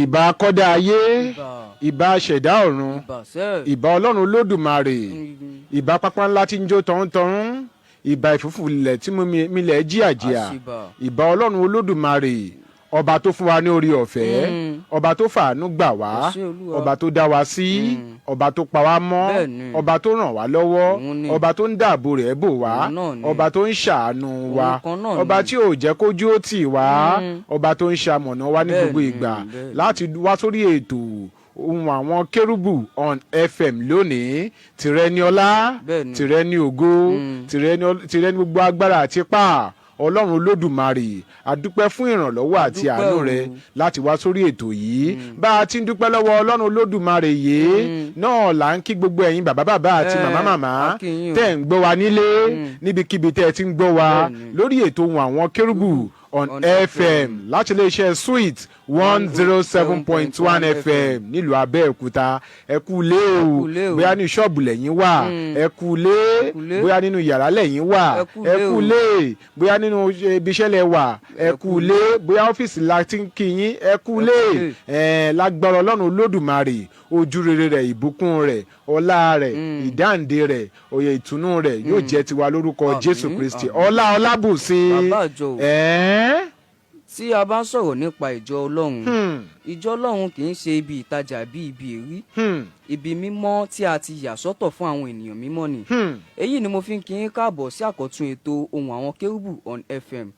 ìbà akọ́dá ayé, ìbà ṣẹ̀dá ọ̀run, ìbà ọlọ́run olódùmarè, ìbà pápá ńlá tí ń jó tọ̀hún-tọ̀hún, ìbà ìfúfúlẹ̀ tí mílẹ̀ jíàjíà, ìbà ọlọ́run olódùmarè, ọba tó fún wa ní orí ọ̀fẹ́, ọba tó fàánú gbà wá, ọba tó dá wa sí, ọba tó pa wá mọ́, ọba tó ràn wá lọ́wọ́, ọba tó ń dáàbò rẹ̀ bò wá, ọba tó ń ṣàánú wa, ọba tí ò jẹ́ kójú ó tì wá, ọba tó ń ṣamọ̀nà wa ní gbogbo ìgbà láti wá sórí ètò Ohun Àwọn Kérúbù on FM lónìí. Tìrẹ ni ọlá, tìrẹ ni ògo, tìrẹ ni gbogbo agbára àti ipá. Ọlọ́run Olódùmarè, a dúpẹ́ fún ìrànlọ́wọ́ àti àánú rẹ láti wá sórí ètò yìí. Bá a ti ń dúpẹ́ lọ́wọ́ Ọlọ́run Olódùmarè yìí náà là ń kí gbogbo ẹ̀yin bàbá àti màmá tẹ́ ń gbọ́ wa nílé níbikíbi tẹ́ ẹ ti ń gbọ́ wa lórí ètò Ohun Àwọn Kérúbù on FM láti iléeṣẹ́ Sweet 107.1 FM nílùú Abẹ́òkúta. Ẹ kú lé o, bóyá ní ṣọ́ọ̀bù lẹ́yìn wà, ẹ kú lé, bóyá nínú yàrá lẹ́yìn wà, ẹ kú lé, bóyá nínú ibiṣẹ́ lẹ wà, ẹ kú lé, bóyá ọ́fíìsì la ti ń kí yín, ẹ kú lé. Lágbára Ọlọ́run Olódùmarè, ojú rere rẹ̀, ìbùkún rẹ̀, ọlá rẹ̀, ìdáǹdè rẹ̀, òye ìtùnú rẹ̀ yóò jẹ́ tiwa lórúkọ Jésù Kristi. Olabusi. Tí a bá ń sọ̀rọ̀ nípa ìjọ Ọlọ́run, ìjọ Ọlọ́run kì í ṣe ibi ìtajà bí ibi èrí, ibi mímọ́ tí a ti yà sọ́tọ̀ fún àwọn ènìyàn mímọ́ ni. Èyí ni mo fi ń kí yín káàbọ̀ sí àkọ́tún ètò Ohun Àwọn Kérúbù on FM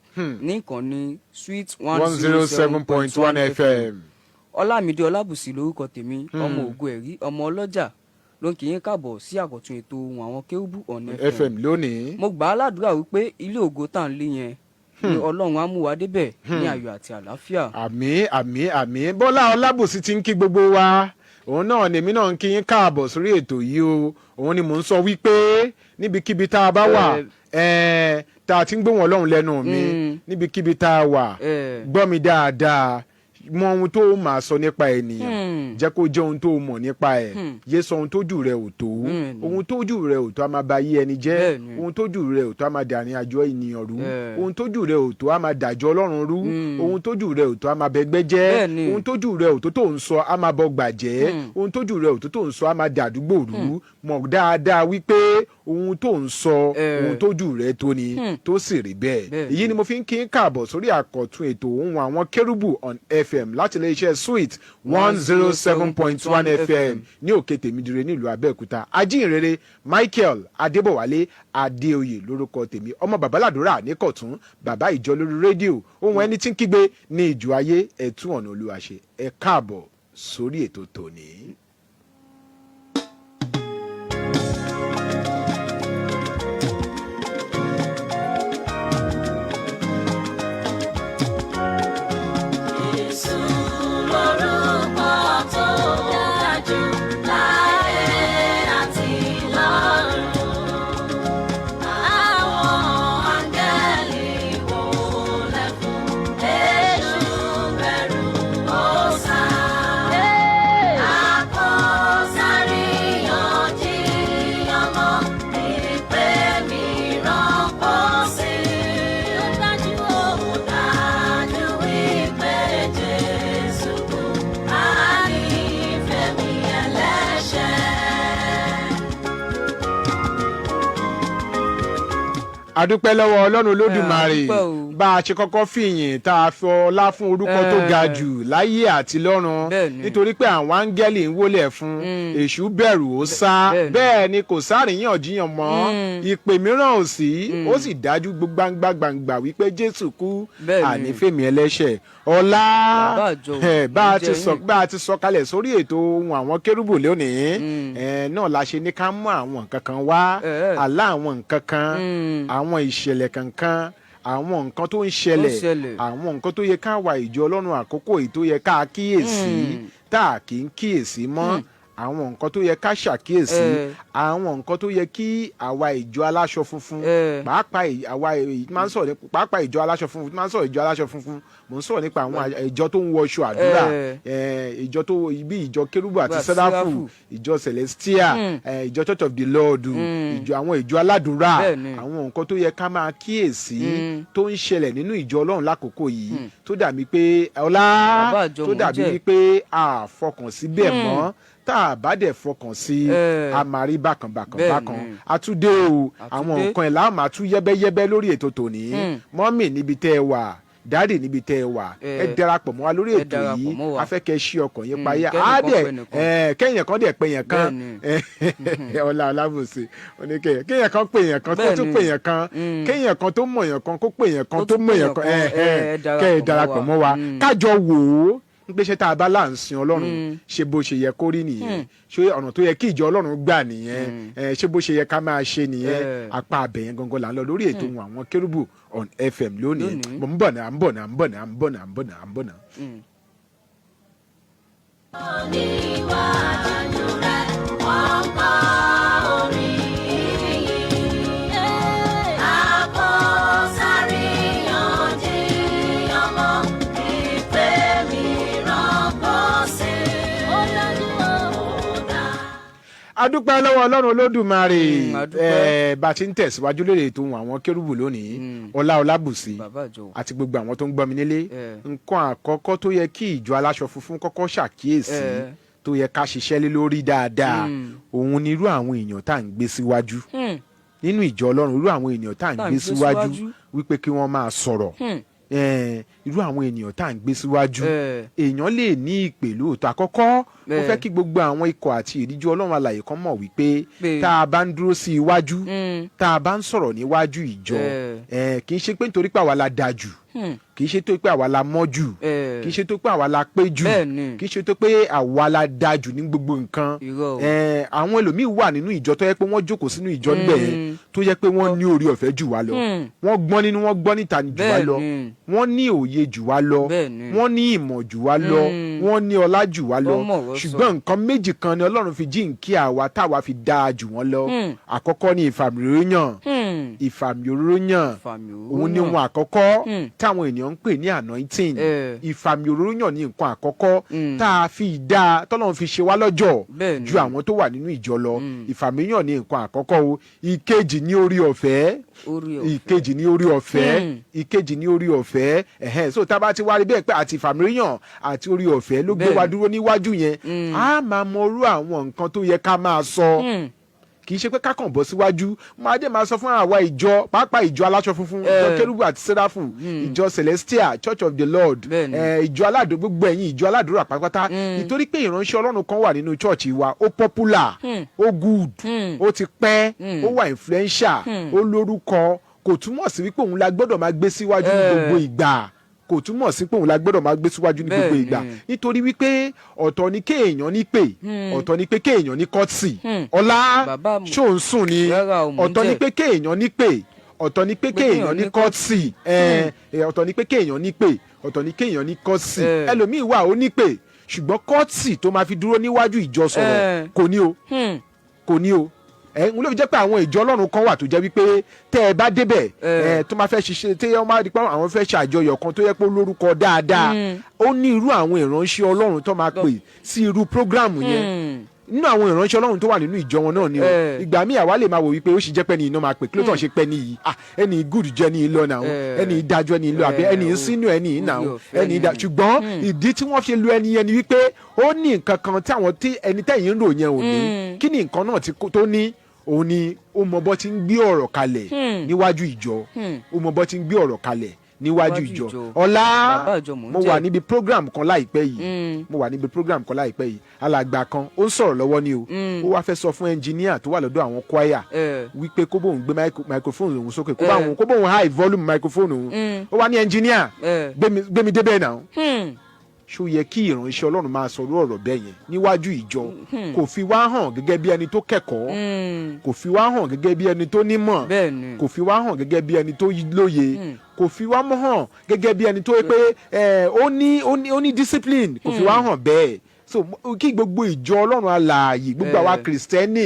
ní ìkànnì Sweet 107.1 FM. Ọlámídé Olabusi lórúkọ tèmi, ọmọ ògo ẹ̀rí, ọmọ ọlọ́jà ló ń kí yín káàbọ̀ sí àkọ́tún ètò Ohun Àwọn Kérúbù on FM lónìí. Mo gbà á ládùúrà wípé ilé ògo tá à ń lé yẹn ni Ọlọ́run á mú wa débẹ̀ ní ayọ̀ àti àlàáfíà. Àmín àmín àmín. Bọ́lá Ọlábùsí ti ń kí gbogbo wa, òun náà nèmi náà ń kí yín káàbọ̀ sórí ètò yìí o. Òun ni mò ń sọ wípé níbikíbi tá a bá wà tá a ti ń gbóhùn Ọlọ́run lẹ́nu mi, níbikíbi tá a wà, gbọ́ mi dáadáa, mọ ohun tó máa sọ nípa ènìyàn, jẹ́ kó jẹ́ ohun tó mọ̀ nípa ẹ̀, yé sọ ohun tójú rẹ̀ ò tó, ohun tójú rẹ̀ ò tó a máa ba yé ẹni jẹ́, ohun tójú rẹ̀ ò tó a máa dàrin àjọ ènìyàn rú, ohun tójú rẹ̀ ò tó a máa dàjọ́ Ọlọ́run rú, ohun tójú rẹ̀ ò tó a máa bẹgbẹ́ jẹ́, ohun tójú rẹ̀ ò tó tó ń sọ a máa bọ gbàjẹ́, ohun tójú rẹ̀ ò tó tó ń sọ a máa dàdúgbò rú. Mọ̀ dáadáa wípé ohun tó ń sọ ohun tójú rẹ̀ tó ni tó sì rí bẹ́ẹ̀. Èyí ni mo fi ń kí káàbọ̀ sórí àkọ́tún ètò Ohun Àwọn Kérúbù on FM láti iléeṣẹ́ Sweet 107.1 FM ní òkè tèmídìrẹ nílùú Abẹ́òkúta. Ajínrere Michael Adébọ̀wálé Adéoyè lórúkọ tèmi, ọmọ babaládùúrà níkọ̀tún, bàbá ìjọ lórí rédíò. Ohun ẹni tí ń kígbe ní ìjọ ayé, ẹ̀tún ọ̀nà Olúwa ṣe. Ẹ káàbọ̀ sórí ètò tòní. Adúpẹ́ lọ́wọ́ Ọlọ́run Olódùmarè, bá a ṣe kọ́kọ́ fìyìn tá a fi ọlá fún orúkọ tó ga jù láyé àti lọ́run, nítorí pé àwọn áńgẹ́lì ń wólẹ̀ fún, èṣù bẹ̀rù ó sá, bẹ́ẹ̀ ni kò sáàríyànjiyàn mọ́, ìpè mìíràn ò sí, ó sì dájú gbangba wípé Jésù kú àní fèmí ẹlẹ́ṣẹ̀. Ọlá bá a ti sọ kalẹ̀ sórí ètò Ohun Àwọn Kérúbù lónìí náà la ṣe ní ká mú àwọn nǹkan kan wá, àlá àwọn nǹkan kan, àwọn ìṣẹ̀lẹ̀ kankan, àwọn nǹkan tó ń ṣẹlẹ̀, àwọn nǹkan tó yẹ ká wà ìjọ Ọlọ́run àkókò yìí tó yẹ ká kíyèsí tá a kì í kíyèsí mọ́, àwọn nǹkan tó yẹ ká ṣàkíyèsí àwọn nǹkan tó yẹ kí àwa ìjọ aláṣọ funfun pàápàá ìjọ aláṣọ funfun máa ń sọ̀rọ̀ ìjọ aláṣọ funfun mò ń sọ̀rọ̀ nípa àwọn ìjọ tó ń wọṣọ àdúrà ìjọ tó bí ìjọ kérúbù àti sẹ́ráfù ìjọ celestia ìjọ church of the lord àwọn ìjọ aládùúrà àwọn nǹkan tó yẹ ká máa kíyèsí tó ń ṣẹlẹ̀ nínú ìjọ ọlọ́run lákòókò yìí tó dàbí pé tó dàbí wípé a fọkàn sí bẹ́ẹ̀ mọ́ tá a bá dẹ̀ fọkàn sí a máa rí bákan àtúndé o àwọn nǹkan ẹ̀ láwọn máa tú yẹ́bẹ́yẹ́bẹ́ lórí ètò tòní mọ́mì níbi tẹ́ ẹ wà dáàdì níbi tẹ́ ẹ wà ẹ darapọ̀ mọ́ wa lórí ètò yìí afẹ́kẹ́ ṣí ọkàn yín payá á dẹ̀ kẹ́yìn kan dẹ̀ pé yẹn kan Ọlábùsí oníkẹ́yìn kéyìn kan pé yẹn kan kó tún pé yẹn kan kéyìn kan tó mọ̀ yẹn kan kó pé yẹn kan tó mọ̀ yẹn kan kẹ́ ẹ darapọ̀ mọ́ wa kájọ wò ó gbéṣẹ́ tá a bá láǹsìn ọlọ́run ṣe bó ṣe yẹ kó rí nìyẹn ṣé ọ̀nà tó yẹ kí ìjọ ọlọ́run gbà nìyẹn ṣé bó ṣe yẹ ká máa ṣe nìyẹn apá abẹ̀yẹn gangan là ń lọ lórí ètò Ohun Àwọn Kérúbù on FM lónìí mo ń bọ̀ náà. adúpẹ́ lọ́wọ́ ọlọ́run olódùmarè bá a ti ń tẹ̀síwájú lórí ètò Ohun Àwọn Kérúbù lónìí Olabusi àti gbogbo àwọn tó ń gbọ́ mi nílé nǹkan àkọ́kọ́ tó yẹ kí ìjọ aláṣọ funfun kọ́kọ́ ṣàkíyèsí tó yẹ ká ṣiṣẹ́ lé lórí dáadáa òun ni irú àwọn èèyàn tá à ń gbé síwájú nínú ìjọ ọlọ́run irú àwọn èèyàn tá à ń gbé síwájú wípé kí wọ́n máa sọ̀rọ̀ irú àwọn ènìyàn tá à ń gbé síwájú èèyàn lè ní ìpè lóòótọ́ àkọ́kọ́ ó fẹ́ kí gbogbo àwọn ikọ̀ àti ìríjú ọlọ́run alààyè kan mọ̀ wípé tá a bá ń dúró sí iwájú tá a bá ń sọ̀rọ̀ níwájú ìjọ kì í ṣe pé nítorí pé àwa la dáa jù kì í ṣe tó pé àwa la mọ́ jù kì í ṣe tó pé àwa la pé jù kì í ṣe tó pé àwa la dáa jù ní gbogbo nǹkan àwọn ẹlòmíín wà nínú ìjọ tó yẹ pé wọ́n jókòó sínú ìjọ níbẹ̀ yẹn tó yẹ pé wọ́n ní orí ọ̀fẹ́ jù wá lọ wọ́n gbọ́n nínú wọ́n gbọ́n níta jù wá lọ wọ́n ní òye jù wá lọ wọ́n ní ìmọ̀ jù wá lọ wọ́n ní ọlá jù wá lọ ṣùgbọ́n nǹkan méjì kan ni Ọlọ́run fi jíǹkí àwa táwa fi dáa jù wọ́n lọ àkọ́kọ́ ni ìfàmìòróyàn òun ni ohun àkọ́kọ́ táwọn ènìyàn ń pè ní anointing ìfàmìòróyàn ni nǹkan àkọ́kọ́ tá a fi dáa tọ́lọ́run fi ṣe wá lọ́jọ́ ju àwọn tó wà nínú ìjọ lọ ìfàmìòróyàn ni nǹkan àkọ́kọ́ o ìkejì ní orí ọ̀fẹ́ ìkejì ní orí ọ̀fẹ́ so tá a bá ti wá rí bẹ́ẹ̀ pé àti ìfàmìòróyàn àti orí ọ̀fẹ́ ló gbé wa dúró níwájú yẹn a máa mọ irú àwọn nǹkan tó yẹ ká máa sọ kì í ṣe pé kákàn bọ́ síwájú máa dé máa sọ fún àwa ìjọ pàápàá ìjọ aláṣọ funfun ìjọ kérúbù àti sẹ́ráfù ìjọ celestia church of the lord ìjọ aládùúrà gbogbo ẹ̀yin ìjọ aládùúrà pátápátá nítorí pé ìránṣẹ́ ọlọ́run kan wà nínú church wa ó popular ó good ó ti pẹ́ ó wà influential ó lórúkọ kò túmọ̀ sí wípé òun la gbọ́dọ̀ máa gbé síwájú ní gbogbo ìgbà kò túmọ̀ sí pé òun la gbọ́dọ̀ máa gbé síwájú ní gbogbo ìgbà nítorí wípé ọ̀tọ̀ ni kéèyàn ní pè ọ̀tọ̀ ni pé kéèyàn ní kọ́tì ọlá ṣòǹsùn ni ọ̀tọ̀ ni pé kéèyàn ní pè ọ̀tọ̀ ni pé kéèyàn ní kọ́tì ọ̀tọ̀ ni pé kéèyàn ní pè ọ̀tọ̀ ni kéèyàn ní kọ́tì ẹlòmíì wà ó ní pè ṣùgbọ́n kọ́tì tó máa fi dúró níwájú ìjọ sọ̀rọ̀ kò ní o n ló fi jẹ́ pé àwọn ìjọ ọlọ́run kan wà tó jẹ́ wípé tẹ́ ẹ bá débẹ̀ tó máa fẹ́ ṣiṣẹ́ tí wọ́n máa di pé àwọn fẹ́ ṣàjọyọ̀ kan tó yẹ pé lórúkọ dáadáa ó ní irú àwọn ìránṣẹ́ ọlọ́run tó máa pè sí irú prógráàmù yẹn nínú àwọn ìránṣẹ́ ọlọ́run tó wà nínú ìjọ wọn náà ni o ìgbà míì àwa lè máa wò wípé ó sì jẹ́ pé ní iná máa pè kí ló tàn ṣe pé ní yìí ẹni good jẹ́ ní ìlọ náà ẹni ìdájọ́ ẹni ìlọ àbí ẹni sínú ẹni ìnà ẹni ìdá ṣùgbọ́n ìdí tí wọ́n fi lu ẹni yẹn ni wípé ó ní nǹkan kan tí ẹni tẹ̀yìn ń rò yẹn ò ní kí ni nǹkan náà tó ní òun ni ó mọ bọ́ ti ń gbé ọ̀rọ̀ kalẹ̀ níwájú ìjọ ó mọ bọ́ ti ń gbé ọ̀rọ̀ kalẹ̀ níwájú ìjọ ọlá mo wà níbi program kan láìpẹ́ yìí alàgbà kan ó ń sọ̀rọ̀ lọ́wọ́ ni o ó wá fẹ́ sọ fún ẹnjìníà tó wà lọ́dọ̀ àwọn choir wípé kó bóun gbé microphone òun sókè kó bóun high volume microphone òun ó wá ní ẹnjìníà gbé mi débẹ̀ náà ṣó yẹ kí ìránṣẹ́ ọlọ́run máa sọ̀rọ̀ ọ̀rọ̀ bẹ́ẹ̀ yẹn níwájú ìjọ kò fi wá hàn gẹ́gẹ́ bí ẹni tó kẹ́kọ̀ọ́ kò fi wá hàn gẹ́gẹ́ bí ẹni tó nímọ̀ kò fi wá hàn gẹ́gẹ́ bí ẹni tó lóye kò fi wá hàn gẹ́gẹ́ bí ẹni tó yẹ pé ó ní discipline kò fi wá hàn bẹ́ẹ̀ so kí gbogbo ìjọ ọlọ́run alààyè gbogbo àwa kìrìsìtẹ́nì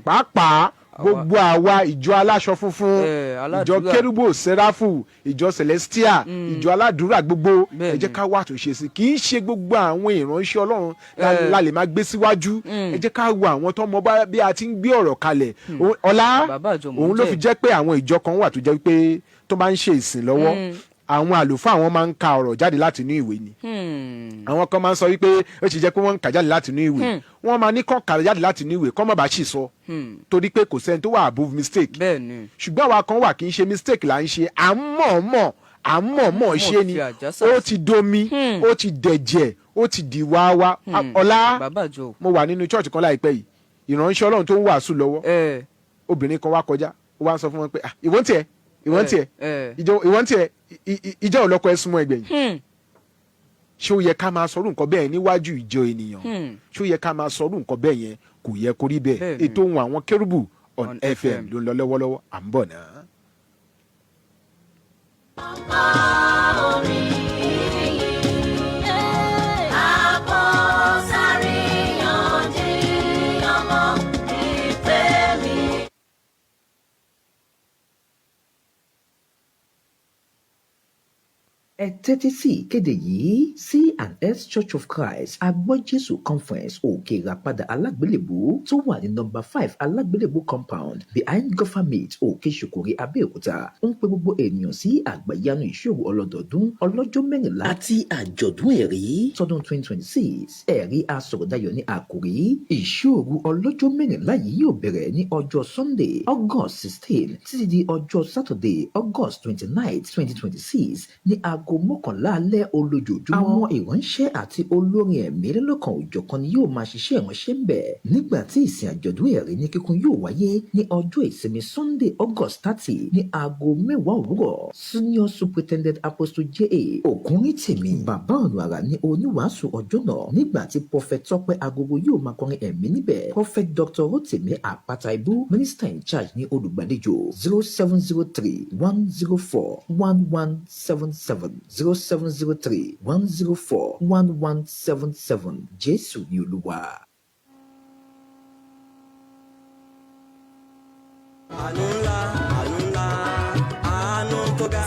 pàápàá gbogbo àwa ìjọ aláṣọ funfun ìjọ kérúbù sẹ́ráfù ìjọ celestia ìjọ aládùúrà gbogbo ẹ jẹ́ ká wá àtúnṣe sí kì í ṣe gbogbo àwọn ìránṣẹ́ ọlọ́run la lè máa gbé síwájú ẹ jẹ́ ká wo àwọn tó mọ bí a ti ń gbé ọ̀rọ̀ kalẹ̀ ọlá òun ló fi jẹ́ pé àwọn ìjọ kan wà tó jẹ́ pé tó bá ń ṣe ìsìn lọ́wọ́ àwọn àlùfáà àwọn máa ń ka ọ̀rọ̀ jáde láti inú ìwé ni àwọn kan máa ń sọ wípé ó ti jẹ́ pé wọ́n ń kà jáde láti inú ìwé wọ́n máa ní kàn kà jáde láti inú ìwé kọ́ mọ̀ bá sì sọ torí pé kò sẹ́ni tó wà above mistake ṣùgbọ́n àwa kan wà kì í ṣe mistake là ń ṣe àmọ̀mọ̀ ṣe ni ó ti domi ó ti dẹ̀jẹ̀ ó ti di wáwá ọlá mo wà nínú church kan láìpẹ́ yìí ìránṣẹ́ ọlọ́run tó ń wàásù lọ́wọ́ obìnrin kan wá kọjá ó wá ń sọ fún wọn pé ìwọ́n tiẹ̀ ìjọ ọlọ́kọ ẹ súnmọ́ ẹgbẹ́ yìí ṣé ó yẹ ká máa sọrú nǹkan bẹ́ẹ̀ níwájú ìjọ ènìyàn ṣé ó yẹ ká máa sọrú nǹkan bẹ́ẹ̀ yẹn kò yẹ kó rí bẹ́ẹ̀ ètò Ohun Àwọn Kérúbù on FM ló ń lọ lọ́wọ́lọ́wọ́ à ń bọ̀ náà. Ẹ tẹ́tí sí ìkéde yìí C&S Church of Christ Agbọ́jésù Conference Òkè Ìràpadà Alágbélébú tó wà ní nọ́mbà 5 Alágbélébú compound behind Government Òkè Ṣòkòrè Abẹ́òkúta ń pe gbogbo ènìyàn sí àgbàyanu ìṣòro ọlọ́dọọdún ọlọ́jọ́ mẹ́rìnlá àti àjọ̀dún ẹ̀rí tọdún 2026 ẹ̀rí asọ̀rọ̀dayọ̀ ní àkòrí ìṣòro ọlọ́jọ́ mẹ́rìnlá yìí yóò bẹ̀rẹ̀ ní ọjọ́ Sunday August 16 títí di ọjọ́ Saturday August 29 2026 ní aago mọ́kànlá alẹ́ olójoojúmọ́. Àwọn ìránṣẹ́ àti olórin ẹ̀mí lọ́lọ́kan òjọ̀kan ni yóò máa ṣiṣẹ́ ìránṣẹ́ ń bẹ̀. Nígbà tí ìsìn àjọ̀dún ẹ̀rí ní kíkún yóò wáyé ní ọjọ́ ìsinmi Sunday August 30 ní aago 10 òwúrọ̀. Senior Superintendent Apostle J.A. Ògúnrìntèmi bàbá ọ̀nà àrà ní oníwàásù ọjọ́ náà nígbà tí Prophet Tọ́pẹ́ Agogo yóò máa kọrin ẹ̀mí níbẹ̀. Prophet Dr. Rotimi Àpáta Ibú Minister in Charge ní olùgbàlejò 0703 104 1177. 0703 104 1177 Jésù ni Olúwa.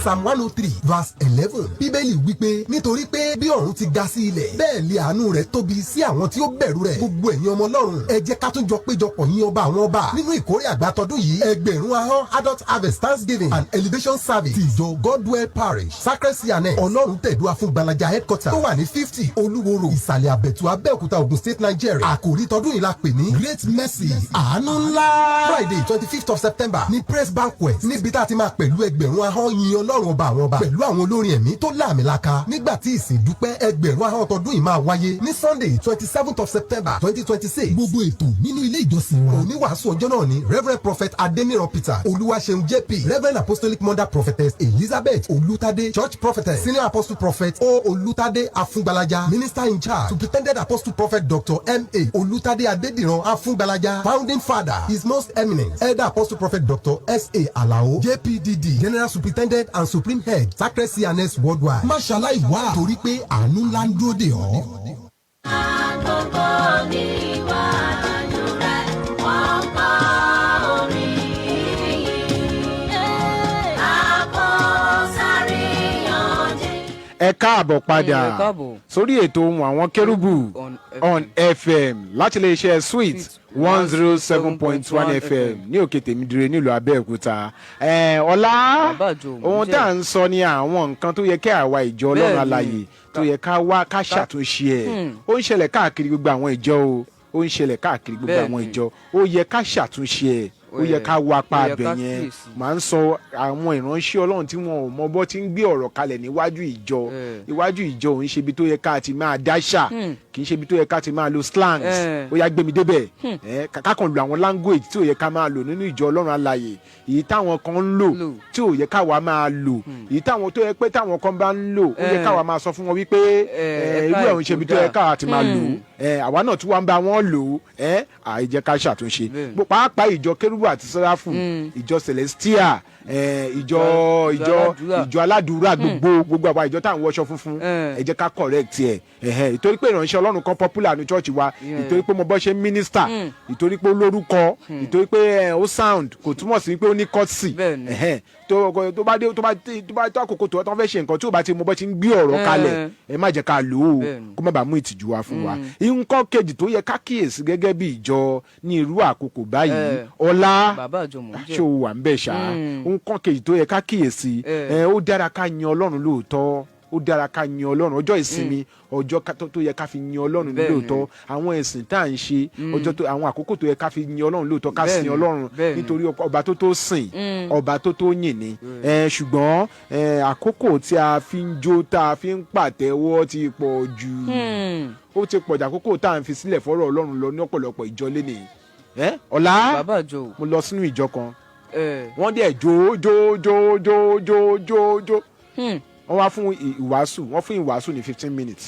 Psalm 103 verse 11 Bíbélì wípé nítorí pé bí ọ̀run ti ga sí ilẹ̀ bẹ́ẹ̀ lé àánú rẹ̀ tóbi sí àwọn tí ó bẹ̀rù rẹ̀. Gbogbo ẹ̀yin ọmọ Ọlọ́run ẹ jẹ́ ká tún jọ péjọpọ̀ yìn ọba àwọn ọba nínú ìkórè àgbàtọdún yìí ẹgbẹ̀rún ahọ́n adult harvest thanksgiving and elevation service ti ìjọ Godwell parish Sacred C&S Ọlọ́run tẹ̀dúà fún Gbalaja headquarter tó wà ní 50 Olúwo road ìsàlẹ̀ àbẹ̀tù Abẹ́òkúta Ògùn State Nigeria. Àkòrí tọdún yìí la pè ní Great Mercy àánú ńlá. Friday 25th of September ní praise banquet níbi tá a ti máa pẹ̀lú ẹgbẹ̀rún ahọ́n yin Ọlọ́run ọba àwọn ọba pẹ̀lú àwọn olórin ẹ̀mí tó láàmìlaka nígbà tí ìsìn dúpẹ́ ẹgbẹ̀rún ahọ́n tọdún yìí máa wáyé ní Sunday 27th of September 2026. Gbogbo ètò nínú ilé ìjọsìn wọn. Oníwàásù ọjọ́ náà ni Reverend Prophet Adeniran Peter Olúwaṣeun JP Reverend Apostolic Mother Prophetess Elizabeth Olútadé Church Prophetess Senior Apostle Prophet O Olútadé Afúngbalaja Minister in Charge Superintendent Apostle Prophet Dr. M.A. Olútadé Adédìran Afúngbalaja Founding Father His Most Eminent Elder Apostle Prophet Dr. S.A. Alao JPDD General Superintendent and Supreme Head Sacred C&S Worldwide. Má ṣaláì wá torí pé àánú ńlá ń dúró dè ọ́. Àkókò ní ìwájú rẹ̀ wọ́n kọ́ orin yìí. Àkọsáríyànjẹ. Ẹ káàbọ̀ padà sórí ètò Ohun Àwọn Kérúbù on FM láti iléeṣẹ́ Sweet 107.1 FM ní òkè tèmídìrè nílùú Abẹ́òkúta. Ọlá ohun tá à ń sọ ni àwọn nǹkan tó yẹ kí àwa ìjọ Ọlọ́run alààyè tó yẹ ká wá ká ṣàtúnṣe ẹ̀. Ó ń ṣẹlẹ̀ káàkiri gbogbo àwọn ìjọ o ó ń ṣẹlẹ̀ káàkiri gbogbo àwọn ìjọ ó yẹ ká ṣàtúnṣe ẹ̀ ó yẹ ká wá pa abẹ yẹn máa ń sọ àwọn ìránṣẹ́ Ọlọ́run tí wọn ò mọ bọ́ tí ń gbé ọ̀rọ̀ kalẹ̀ níwájú ìjọ òun ṣe ibi tó yẹ ká ti máa dáṣà kì í ṣe ibi tó yẹ ká ti máa lo slangs ó yá gbé mi débẹ̀ ká kàn lo àwọn language tí ò yẹ ká máa lò nínú ìjọ Ọlọ́run alààyè èyí táwọn kan ń lò tí ò yẹ káwa máa lò èyí táwọn tó yẹ pé táwọn kan bá ń lò ó yẹ káwa máa sọ fún wọn wípé irú ẹ̀ ń ṣe ibi tó yẹ káwa ti máa lò àwa náà tí wọ́n ń bá wọn lò àìjẹ́ ká ṣàtúnṣe pàápàá ìjọ Kérúbù àti Séráfù ìjọ Celestia ìjọ aládùúrà gbogbo àwa ìjọ tá à ń wọṣọ funfun ẹ jẹ́ ká correct ẹ̀ ìtorí pé ìránṣẹ́ Ọlọ́run kan popular ní church wa ìtorí pé mo bọ́ ṣe minister ìtorí pé ó lórúkọ ìtorí pé ó sound kò túmọ̀ sí pé ó ní courtesy tó bá tó àkókò tó fẹ́ ṣe nǹkan tí ò bá ti mọ bọ́ ṣe ń gbé ọ̀rọ̀ kalẹ̀ ẹ má jẹ́ ká lò ó kó má bàa mú ìtìjú wá fún wa. nǹkan kejì tó yẹ ká kíyèsí gẹ́gẹ́ bí ìjọ ní irú àkókò báyìí ọlá ṣó wà ń bẹ̀ ṣá nǹkan kejì tó yẹ ká kíyèsí ó dára ká yin Ọlọ́run lóòótọ́ ó dára ká yin Ọlọ́run ọjọ́ ìsinmi ọjọ́ tó yẹ ká fi yin Ọlọ́run lóòótọ́ àwọn ẹ̀sìn tá à ń ṣe àwọn àkókò tó yẹ ká fi yin Ọlọ́run lóòótọ́ ká sin Ọlọ́run nítorí ọba tó sìn ọba tó yìn ni ṣùgbọ́n àkókò tí a fi ń jó tá a fi ń pàtẹ́wọ́ ti pọ̀ jù ó ti pọ̀ jù àkókò tá à ń fi sílẹ̀ fọ́rọ̀ Ọlọ́run lọ ní ọ̀pọ̀lọpọ̀ ìjọ lénìí ọ̀la mo lọ sínú ìjọ kan wọ́n dẹ̀ jó wọ́n wá fún ìwàásù ní 15 minutes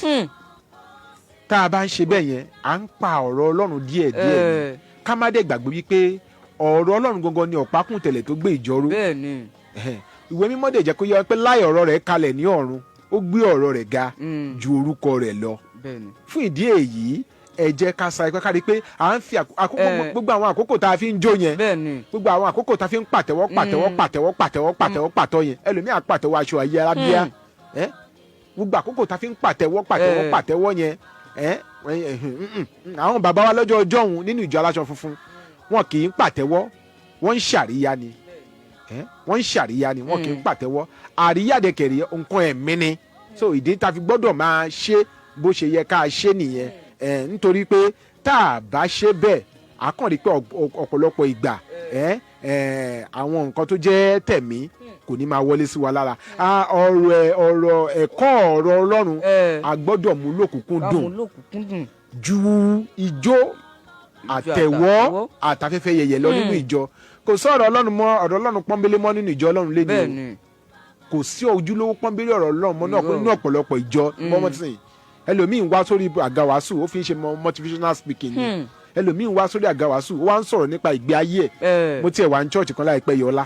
tá a bá ń ṣe bẹ́ẹ̀ yẹn à ń pa ọ̀rọ̀ Ọlọ́run díẹ̀ ni ká má dẹ̀ gbàgbé wípé ọ̀rọ̀ Ọlọ́run gangan ni ọ̀pákùntẹ̀lẹ̀ tó gbé ìjọ ró ìwé mímọ́ dẹ̀ jẹ́ kó yẹ pé láì ọ̀rọ̀ rẹ̀ kalẹ̀ ní ọ̀run ó gbé ọ̀rọ̀ rẹ̀ ga ju orúkọ rẹ̀ lọ fún ìdí èyí ẹ jẹ́ ká sa ipá kárí pé à ń fi àkókò gbogbo àwọn àkókò tá a fi ń jó yẹn gbogbo àwọn àkókò tá a fi ń pàtẹ́wọ́ yẹn ẹlòmíà pàtẹ́wọ́ aṣọ ayé arábíà gbogbo àkókò tá a fi ń pàtẹ́wọ́ yẹn àwọn bàbá wa lọ́jọ́ ọjọ́ òun nínú ìjọ aláṣọ funfun wọn kì í pàtẹ́wọ́ wọ́n ń ṣàríyá ni wọn kì í pàtẹ́wọ́ àríyá dẹ̀kẹ̀rẹ̀ nǹkan ẹ̀mí ni so ìdí tá a fi gbọ́dọ̀ máa ṣe bó ṣe yẹ ká ṣe nìyẹn nítorí pé tá a bá ṣe bẹ́ẹ̀ a kàn rí pé ọ̀pọ̀lọpọ̀ ìgbà àwọn nǹkan tó jẹ́ tẹ̀mí kò ní máa wọlé sí wa lára ọ̀rọ̀ ẹ̀kọ́ ọ̀rọ̀ Ọlọ́run a gbọ́dọ̀ mú lókùnkúndùn ju ijó àtẹ̀wọ́ àtafẹ́fẹ́ yẹ̀yẹ̀ lọ nínú ìjọ kò sí ọ̀rọ̀ Ọlọ́run mọ́ ọ̀rọ̀ Ọlọ́run pọ́nbélé mọ́ nínú ìjọ Ọlọ́run lé ní kò sí ojúlówó pọ́nbélé ọ̀rọ̀ Ọlọ́run mọ́ nínú ọ̀pọ̀lọpọ̀ ìjọ mọ́mọ́tìsìn ẹlòmíín wá sórí àga wàásù ó fi ń ṣe motivational speaking ni ẹlòmíín wá sórí àga wàásù ó wá ń sọ̀rọ̀ nípa ìgbé ayé ẹ̀ mo tiẹ̀ wá ní church kan láìpẹ́ yọlá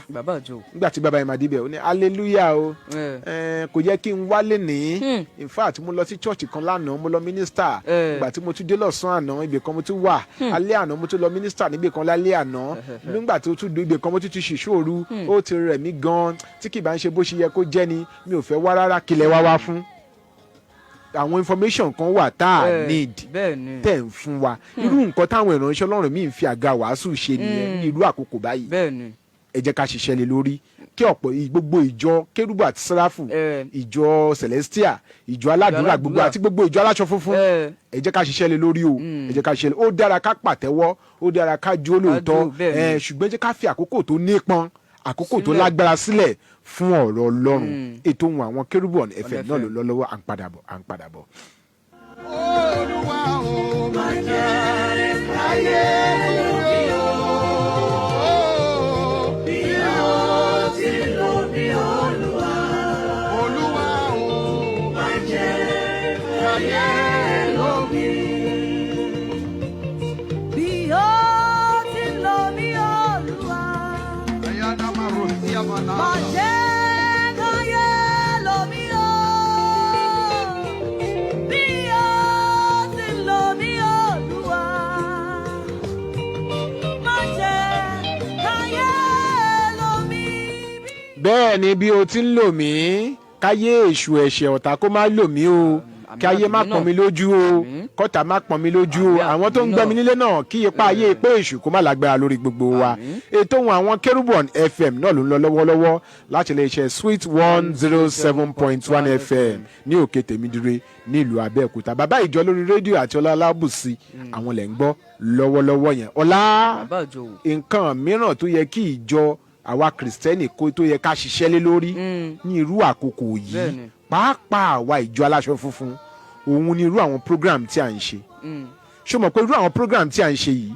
nígbà tí bàbá yẹn máa débẹ̀ ó ní hallelujah o kò yẹ kí n wálé ní in fact mo lọ sí church kan lánàá mo lọ minister ìgbà tí mo tún dé lọ́sàn-án àná ibì kan mo tún wà alẹ́ àná mo tún lọ minister níbì kan lálẹ́ àná nígbà tó tún dé ibì kan mo tún ti ṣìṣòru ó ti rẹ̀ mí gan tí kì bá ń ṣe bó ṣe yẹ kó jẹ́ ni mi ò fẹ́ wá rárá kílẹ̀ wá fún àwọn information kan wà tá a need tẹ̀ ń fún wa irú nǹkan táwọn ìránṣẹ́ Ọlọ́run míì ń fi àga wàásù ṣe nìyẹn ní irú àkókò báyìí ẹ jẹ́ ká ṣiṣẹ́ lé lórí kí ọ̀pọ̀ gbogbo ìjọ kérúbù àti sẹ́ráfù ìjọ celestia ìjọ aládùúrà gbogbo àti gbogbo ìjọ aláṣọ funfun ẹ jẹ́ ká ṣiṣẹ́ lé lórí o ẹ jẹ́ ká ṣiṣẹ́ lé ó dára ká pàtẹ́wọ́ ó dára ká jó lóòótọ́ ṣùgbọ́n ẹ jẹ́ ká fi àkókò tó nípọn àkókò tó lágbára sílẹ̀ fún ọ̀rọ̀ Ọlọ́run ètò Ohun Àwọn Kerubu on FM náà ló lọ lọ́wọ́ à ń padà bọ̀. Olúwa ò máa jẹ́ ayé lórí o bí ó ti lò ní Olúwa. Olúwa ò máa jẹ́ ayé lórí. Bí ó ti lò ní Olúwa. Ẹ̀yà náà máa rò sí àbànà. Máa jẹ́. bẹ́ẹ̀ ni bí o ti ń lò mí káyé èṣù ẹ̀ṣẹ̀ ọ̀tá kó má lò mí o káyé má pọ́n mi lójú o kọ́tà má pọ́n mi lójú o àwọn tó ń gbọ́ mi nílé náà kí ipa ayé pé èṣù kó má lágbára lórí gbogbo wa ètò Ohun Àwọn Kerubu on FM náà ló ń lọ lọ́wọ́lọ́wọ́ láti lè ṣe Sweet 107.1 FM ní Òkè Tèmídire nílùú Abẹ́òkúta bàbá ìjọ lórí rédíò àti Olabusi àwọn lẹ̀ ń gbọ́ lọ́wọ́lọ́wọ́ yẹn ọlá nǹkan mìíràn tó yẹ kí ìjọ àwa kìrìsìtẹ́nì kó tó yẹ ká ṣiṣẹ́ lé lórí ní irú àkókò yìí pàápàá àwa ìjọ aláṣọ funfun òun ni irú àwọn program tí à ń ṣe ṣó mọ̀ pé irú àwọn program tí à ń ṣe yìí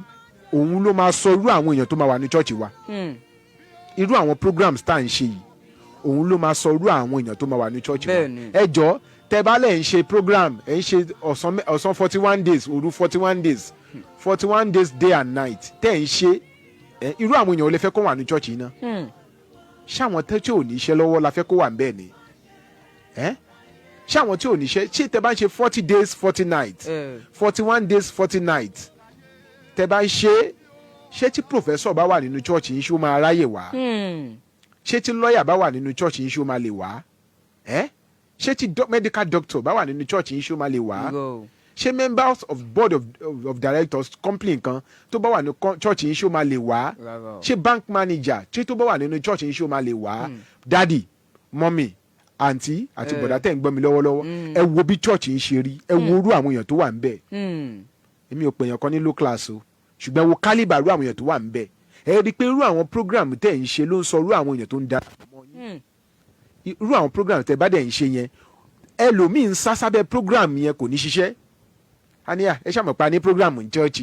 òun ló máa sọ irú àwọn èèyàn tó máa wà ní chọ́ọ̀chì wa irú àwọn programs tá à ń ṣe yìí òun ló máa sọ irú àwọn èèyàn tó máa wà ní chọ́ọ̀chì wa ẹ jọ tẹ bá lẹ̀ ń ṣe program ẹ̀ ń ṣe ọ̀sán 41 days òru 41 days 41 days day and night tẹ̀ ń ṣe irú àwọn èèyàn ò lè fẹ́ kó wà ní church yìí náà ṣáwọn tí ò ní iṣẹ́ lọ́wọ́ la fẹ́ kó wà ń bẹ́ẹ̀ ni ṣáwọn tí ò ní iṣẹ́ ṣé tẹ bá ń ṣe 40 days 40 nights 41 days 40 nights tẹ bá ń ṣé tí professor bá wà nínú church yìí ṣó máa ráyè wá ṣé tí lawyer bá wà nínú church yìí ṣó máa lè wá ṣé tí medical doctor bá wà nínú church yìí ṣó máa lè wá ṣé members of board of directors company kan tó bá wà ní church yìí ṣó máa lè wá ṣé bank manager ṣé tó bá wà nínú church yìí ṣó máa lè wá daddy mummy àǹtí àti bọ̀dá tẹ̀ ń gbọ́ mi lọ́wọ́lọ́wọ́ ẹ wo bí church yìí ṣe rí ẹ wo irú àwọn èèyàn tó wà ń bẹ̀ èmi ò pè èèyàn kan ní low class o ṣùgbọ́n wo calibre irú àwọn èèyàn tó wà ń bẹ̀ ẹ rí i pé irú àwọn program tẹ̀ ń ṣe ló ń sọ irú àwọn èèyàn tó ń dara mọ́ yín irú àwọn program tẹ̀ bá dẹ̀ ń ṣe yẹn ẹlòmíì ń sá sábẹ́ program yẹn kò ní ṣiṣẹ́ ania ẹ ṣàmọ̀ pa ní program ní church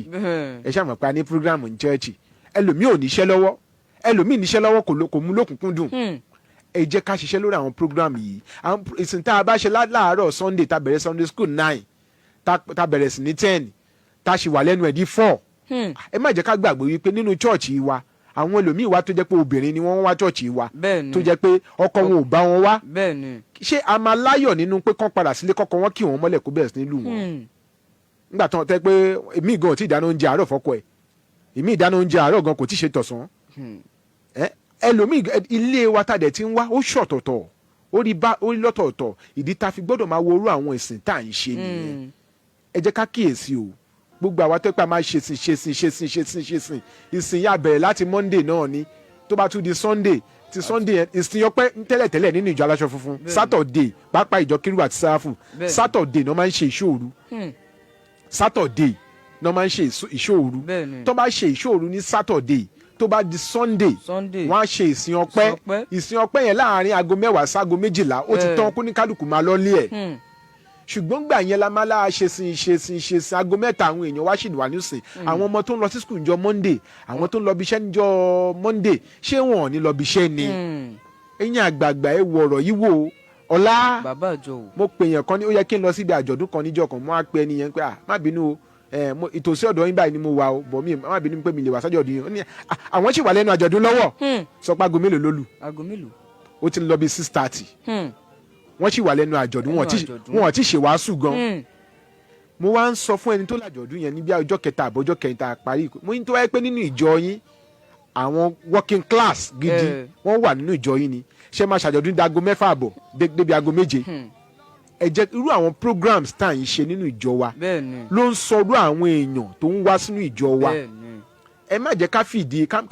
ẹ ṣàmọ̀ pa ní program ní church ẹlòmíì ò níṣẹ́ lọ́wọ́ ẹlòmíì níṣẹ́ lọ́wọ́ kò mú lókùnkún dùn ẹ jẹ́ ká ṣiṣẹ́ lórí àwọn program yìí àwọn ìsìn tá a bá ṣe láàárọ̀ sunday tá a bẹ̀rẹ̀ sunday school 9 tá a bẹ̀rẹ̀ sí ní 10 tá a ṣì wà lẹ́nu ẹ̀ di 4 ẹ má jẹ́ ká gbàgbé wípé nínú church yìí wa àwọn ẹlòmíì wá tó jẹ́ pé obìnrin ni wọ́n wá church yìí wa tó jẹ́ pé ọkọ wọn ò bá wọn wá ṣé a máa láyọ̀ nínú pé kán padà sílé kọ́kọ́ wọn kí wọ́n mọ́lẹ̀ kó bẹ̀rẹ̀ sí ní lù wọ́n nígbà tó tẹ́ pé èmi gan ò tí ì dáná oúnjẹ àárọ̀ fọ́kọ ẹ̀ èmi ìdáná oúnjẹ àárọ̀ gan kò tí ì ṣe tọ̀sán ẹlòmíì ilé wa tàdé tí ń wá ó ṣọ̀tọ̀tọ̀ ó rí lọ́tọ̀ọ̀tọ̀ ìdí tá a fi gbọ́dọ̀ máa wo orú àwọn ìsìn tá à ń ṣe nìyẹn ẹ jẹ́ ká kíyèsí o gbogbo àwa tó pa máa ṣèsìn ìsìn yà bẹ̀rẹ̀ láti monday náà ni tó bá tún di sunday ti sunday yẹn ìsìn ọpẹ́ tẹ́lẹ̀tẹ́lẹ̀ nínú ìjọ aláṣọ funfun saturday pápá ìjọ kérúbù àti sáráfù saturday náà máa ń ṣe ìṣòru saturday náà máa ń ṣe ìṣòru tó bá ṣe ìṣòru ní saturday tó bá di sunday wọ́n á ṣe ìsìn ọpẹ́ yẹn láàrin aago 10 sí aago 12 ó ti tán kó ní kálukú máa lọ́lé ẹ̀ ṣùgbọ́n gbà yẹn la máa láà ṣe sin aago 3 àwọn èèyàn wá ṣì wà nísìn àwọn ọmọ tó ń lọ sí skul níjọ́ monday àwọn tó ń lọ bíṣẹ́ níjọ́ monday ṣé wọn ò ní lọ bíṣẹ́ ni ẹ̀yin àgbààgbà ẹ wọ ọ̀rọ̀ yìí wò ọ̀la mo pè yẹn kan ní ó yẹ kí n lọ síbi àjọ̀dún kan níjọ́ kan mo á pe ẹni yẹn pé má bínú o ìtòsí ọ̀dọ̀ yín báyìí ni mo wà o bọ̀ mí má bínú pé mi lè wá sájọ̀dún yín ó ní àwọn sì wà lẹ́nu àjọ̀dún lọ́wọ́ sọ pé aago mélòó ló lù ó ti ń lọ bí 6:30 wọ́n sì wà lẹ́nu àjọ̀dún wọn ò tí ṣe wàásù gan mo wá ń sọ fún ẹni tó lájọ̀dún yẹn níbi ọjọ́ kẹta àbọ̀jọ́ kẹta parí mo ní tó wáyé pé nínú ìjọ yín àwọn working class gidi wọ́n wà nínú ìjọ yín ni ṣé máa ṣàjọ̀dún di aago 6 àbọ̀ débi aago 7 ẹ jẹ́ irú àwọn programs tá à ń ṣe nínú ìjọ wa ló ń sọrú àwọn èèyàn tó ń wá sínú ìjọ wa ẹ má jẹ́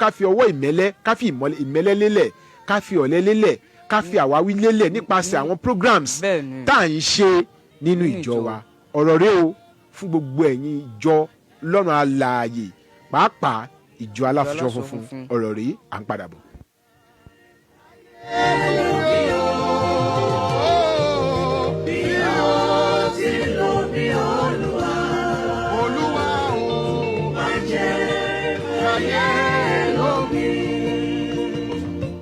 ká fi ọwọ́ ìmẹ́lẹ́ ká fi ìmẹ́lẹ́ lélẹ̀ ká fi ọ̀lẹ lélẹ̀ ká fi àwáwí lélẹ̀ nípasẹ̀ àwọn programs tá à ń ṣe nínú ìjọ wa ọ̀rọ̀ rẹ o fún gbogbo ẹ̀yin ìjọ lọ́rùn alààyè pàápàá ìjọ aláṣọ funfun ọ̀rọ̀ rẹ à ń padà bọ̀.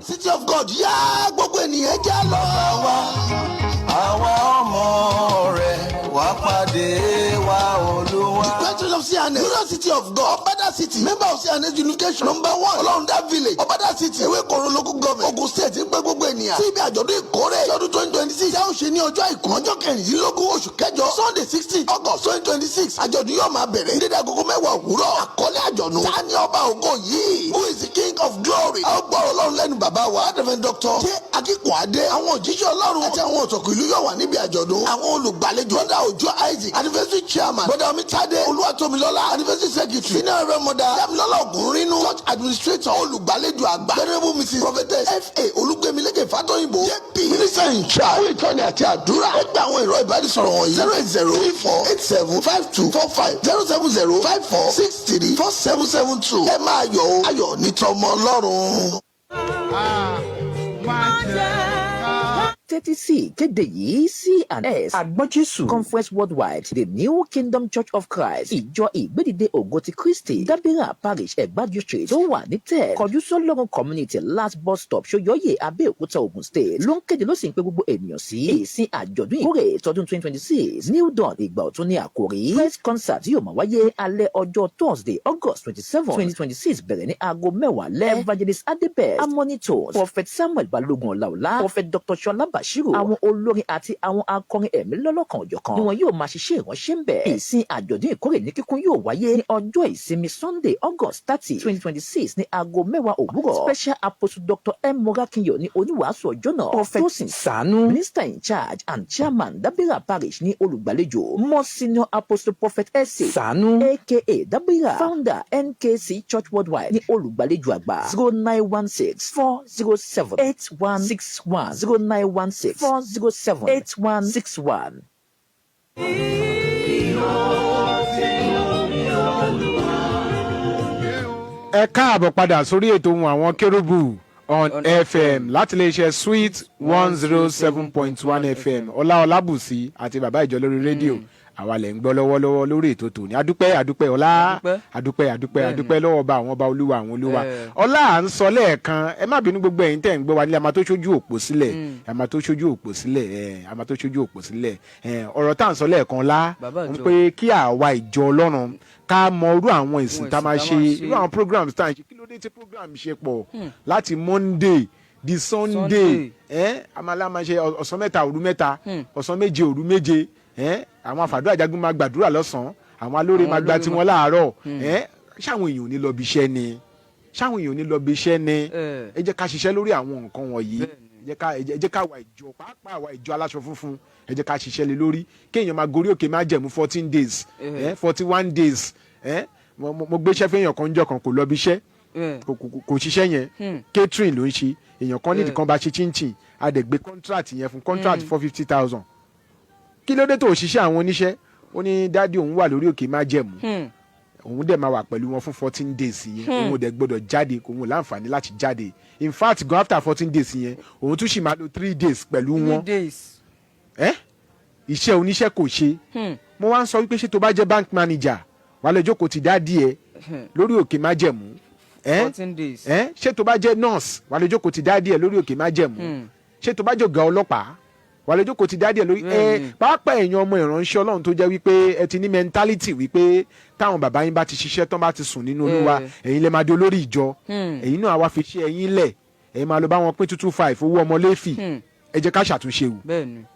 City of God yá gbogbo ènìyàn já lọ. Àwa ọmọ rẹ̀ wá pàdé wa Olúwa. The question of CNS, Union City of God, Obada City, member of CNS Unification, number 1, Olonda Village, Obada City, Ewekoro Local Government, Ogun State, ń pẹ́ gbogbo ènìyàn. Sí ibi àjọ̀dún ìkórè lọ́dún 2026, ṣé ó ṣe ní ọjọ́ àìkú ọjọ́ 16 oṣù kẹjọ, Sunday 16 August 2026, àjọ̀dún yóò máa bẹ̀rẹ̀ ní dédé agogo 10 òwúrọ̀. Àkọlé àjọ̀dún, ta ni ọba ògo yìí? Who is the king of glory? A ó gbọ́ Ọlọ́run lẹ́nu bàbá wa, Reverend Dr. Ṣé Akínkùnadé, àwọn òjíṣẹ́ Ọlọ́run àti àwọn òtòkù ìlú yóò wà níbi àjọ̀dún. Àwọn olùgbàlejò Brother Òjó Isaac, anniversary chairman, Brother Omítádé Olúwatómilọ́lá, anniversary secretary, senior reverend mother Dámilọ́lá Ògúnrínú, church administrator, olùgbàlejò àgbà, venerable Mrs. Prophetess F.A. Olúgbémilékè Fátóyìnbó, JP, minister in charge, fún ìtọ́ni àti àdúrà. Ẹ gba àwọn ìrọ̀ ìbánisọ̀rọ̀ wọ̀nyí 08034875245 07054634772. Ẹ máa yọ̀ o, ayọ̀ ní tọmọ Ọlọ́run. tẹ́tí sí ìkéde yìí C&S Agbọ́jésù Conference Worldwide The New Kingdom Church of Christ ìjọ ìgbédìde ògo ti Kristi Dábírà Parish Ẹ̀gbájú Street tó wà ní tẹ̀ kọjú sọ́lọ́run community last bus stop Ṣóyọ́yè Abẹ́òkúta Ògùn State ló ń kéde ló sì ń pe gbogbo ènìyàn sí ìsìn àjọ̀dún ìkórè tọdún 2026 New Dawn ìgbà ọ̀tun ní àkòrí press concert yóò máa wáyé alẹ́ ọjọ́ Thursday August 27 2026 bẹ̀rẹ̀ ní aago 10 lẹ́ Evangelist Adébẹ̀ Ammonitors Prophet Samuel Balógun Ọláọlá Prophet Dr. Ṣọlá Bashiru àwọn olórin àti àwọn akọrin ẹ̀mí lọ́lọ́kan òjọ̀kan ni wọn yóò máa ṣiṣẹ́ ìránṣẹ́ ń bẹ̀. ìsìn àjọ̀dún ìkórè ní kíkún yóò wáyé ní ọjọ́ ìsinmi Sunday August 30 2026 ní aago 10 òwúrọ̀. Special Apostle Dr. M. Morakinyo ní oníwàásù ọjọ́ náà. Prophet Tosin Sanu Minister in charge and Chairman Dabira Parish ní olùgbàlejò. Most Senior Apostle Prophet S. Sanu aka Dabira Founder NKC Church Worldwide ní olùgbàlejò àgbà. 0916-407-8161 0916-407-8161. ẹ káàbọ̀ padà sórí ètò Ohun Àwọn Kérúbù on FM láti iléeṣẹ́ Sweet 107.1 FM Olabusi àti bàbá ìjọ lórí rédíò àwa lẹ̀ ń gbọ́ lọ́wọ́lọ́wọ́ lórí ètò tòní adúpẹ́ ọlá adúpẹ́ lọ́wọ́ ọba àwọn ọba olúwa àwọn olúwa ọlá à ń sọ lẹ́ẹ̀kan ẹ má bínú gbogbo ẹ̀yin tẹ̀ ń gbọ́ wa nílẹ̀ àmà tó ṣojú òpó sílẹ̀ ọ̀rọ̀ tá à ń sọ lẹ́ẹ̀kan ọlá ń pé kí àwa ìjọ Ọlọ́run ká mọ irú àwọn ìsìn tá a máa ṣe irú àwọn programs tá à ń ṣe kí ló dé tí program ṣe pọ̀ láti Monday di Sunday àmàlà máa ṣe ọ̀sán mẹ́ta òru mẹ́ta ọ̀sán méje òru méje àwọn àfàdúrà jagun máa gbàdúrà lọ́sàn-án àwọn alóore máa gba tiwọn láàárọ̀ ṣáwọn èèyàn ò ní lọ bí iṣẹ́ ni ẹ jẹ́ ká ṣiṣẹ́ lórí àwọn nǹkan wọ̀nyí ẹ jẹ́ ká wà ìjọ pàápàá àwa ìjọ aláṣọ funfun ẹ jẹ́ ká ṣiṣẹ́ lé lórí kéèyàn máa gorí òkè máa jẹ̀mú 14 days 41 days mo gbéṣẹ́ fún èèyàn kan jọ kan kò lọ bí iṣẹ́ kò ṣiṣẹ́ yẹn catering ló ń ṣe èèyàn kan nídìí kan bá ṣe chinchin a dẹ̀ gbé contract yẹn fún contract 450,000 kí ló dé tó òṣìṣẹ́ àwọn oníṣẹ́ ó ní dádì òun wà lórí òkè má jẹ̀mú òun dẹ̀ máa wà pẹ̀lú wọn fún 14 days yẹn òun ò dẹ̀ gbọ́dọ̀ jáde òun ò láǹfààní láti jáde in fact go after 14 days yẹn òun tún sì máa lo 3 days pẹ̀lú wọn iṣẹ́ oníṣẹ́ kò ṣe mo wá ń sọ wípé ṣé tó bá jẹ́ bank manager wà lè jókòó ti dádì ẹ lórí òkè má jẹ̀mú 14 days ṣé tó bá jẹ́ nurse wà lè jókòó ti dádì ẹ lórí òkè má jẹ̀mú ṣé tó bá jẹ́ ọ̀gá ọlọ́pàá wà lójú kò ti dádìẹ lórí pàápàá èèyàn ọmọ ìránṣẹ́ Ọlọ́run tó jẹ́ wípé ẹ ti ní mentality wípé táwọn bàbá yín bá ti ṣiṣẹ́ tán bá ti sùn nínú Olúwa ẹ̀yin lè máa di olórí ìjọ ẹ̀yin náà wá fi ṣe ẹ̀yin lẹ̀ ẹ̀yin máa lọ bá wọn pín 225 owó ọmọ Léfì ẹ jẹ́ ká ṣàtúnṣe o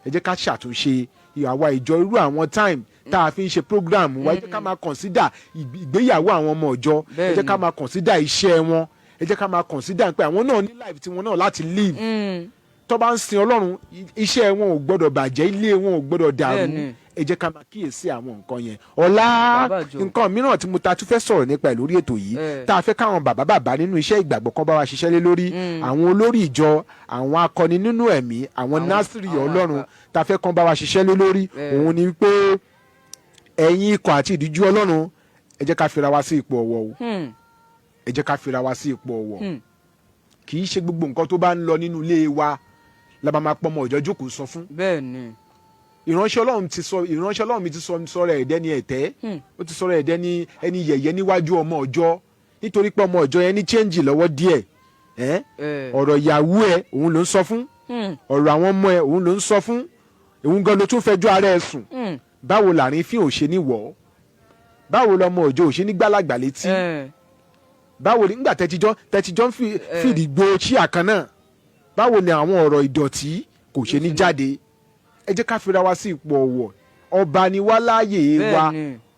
ẹ jẹ́ ká ṣàtúnṣe àwa ìjọ irú àwọn time tá a fi ń ṣe program wa ẹ jẹ́ ká máa consider ìgbéyàwó àwọn ọmọ ìjọ ẹ jẹ́ ká máa consider iṣẹ́ wọn ẹ jẹ́ ká máa consider pé àwọn náà ní life tiwọn náà láti live tó bá ń sin Ọlọ́run iṣẹ́ wọn ò gbọ́dọ̀ bàjẹ́ ilé wọn ò gbọ́dọ̀ dàrú ẹ jẹ́ ká máa kíyèsí àwọn nǹkan yẹn ọ̀la nǹkan mìíràn tí mo ta tún fẹ́ sọ̀rọ̀ nípa ẹ̀ lórí ètò yìí tá a fẹ́ káwọn bàbá nínú iṣẹ́ ìgbàgbọ́ kan bá wa ṣiṣẹ́ lé lórí àwọn olórí ìjọ àwọn akọni nínú ẹ̀mí àwọn násìrì Ọlọ́run tá a fẹ́ kan bá wa ṣiṣẹ́ lé lórí òun ni pé ẹ̀yin ikọ̀ àti ìdíjú Ọlọ́run ẹ jẹ́ ká fira wa sí ipò ọ̀wọ̀ o ẹ jẹ́ ká fira wa sí ipò ọ̀wọ̀ kì í ṣe gbogbo nǹkan tó bá ń lọ nínú ilé wa la máa pọ̀ ọmọ ìjọ jókòó sọ fún. bẹ́ẹ̀ni. ìránṣẹ́ Ọlọ́run mi ti sọ̀rọ̀ ẹ̀dẹ́ ni ẹ̀tẹ́ ó ti sọ̀rọ̀ ẹ̀dẹ́ ni ẹni yẹ̀yẹ́ níwájú ọmọ ìjọ nítorí pé ọmọ ìjọ yẹn ní change lọ́wọ́ díẹ̀ ọ̀rọ̀ ìyàwó ẹ̀ òun ló ń sọ fún ọ̀rọ̀ àwọn ọmọ ẹ̀ òun ló ń sọ fún òun gan ló tún fẹjọ́ ara ẹ̀ sùn báwo làrin fín òṣè ní wọ̀ báwo lọmọ ìjọ òṣè ní gbàlagbà létí báwo nígbà tẹ́tijọ́ ń fìdí gbó chíà kan náà báwo ni àwọn ọ̀rọ̀ ìdọ̀tí kò ṣe ní jáde ẹ jẹ́ ká fira wa sí ipò ọ̀wọ̀ ọba ni wá láàyè wa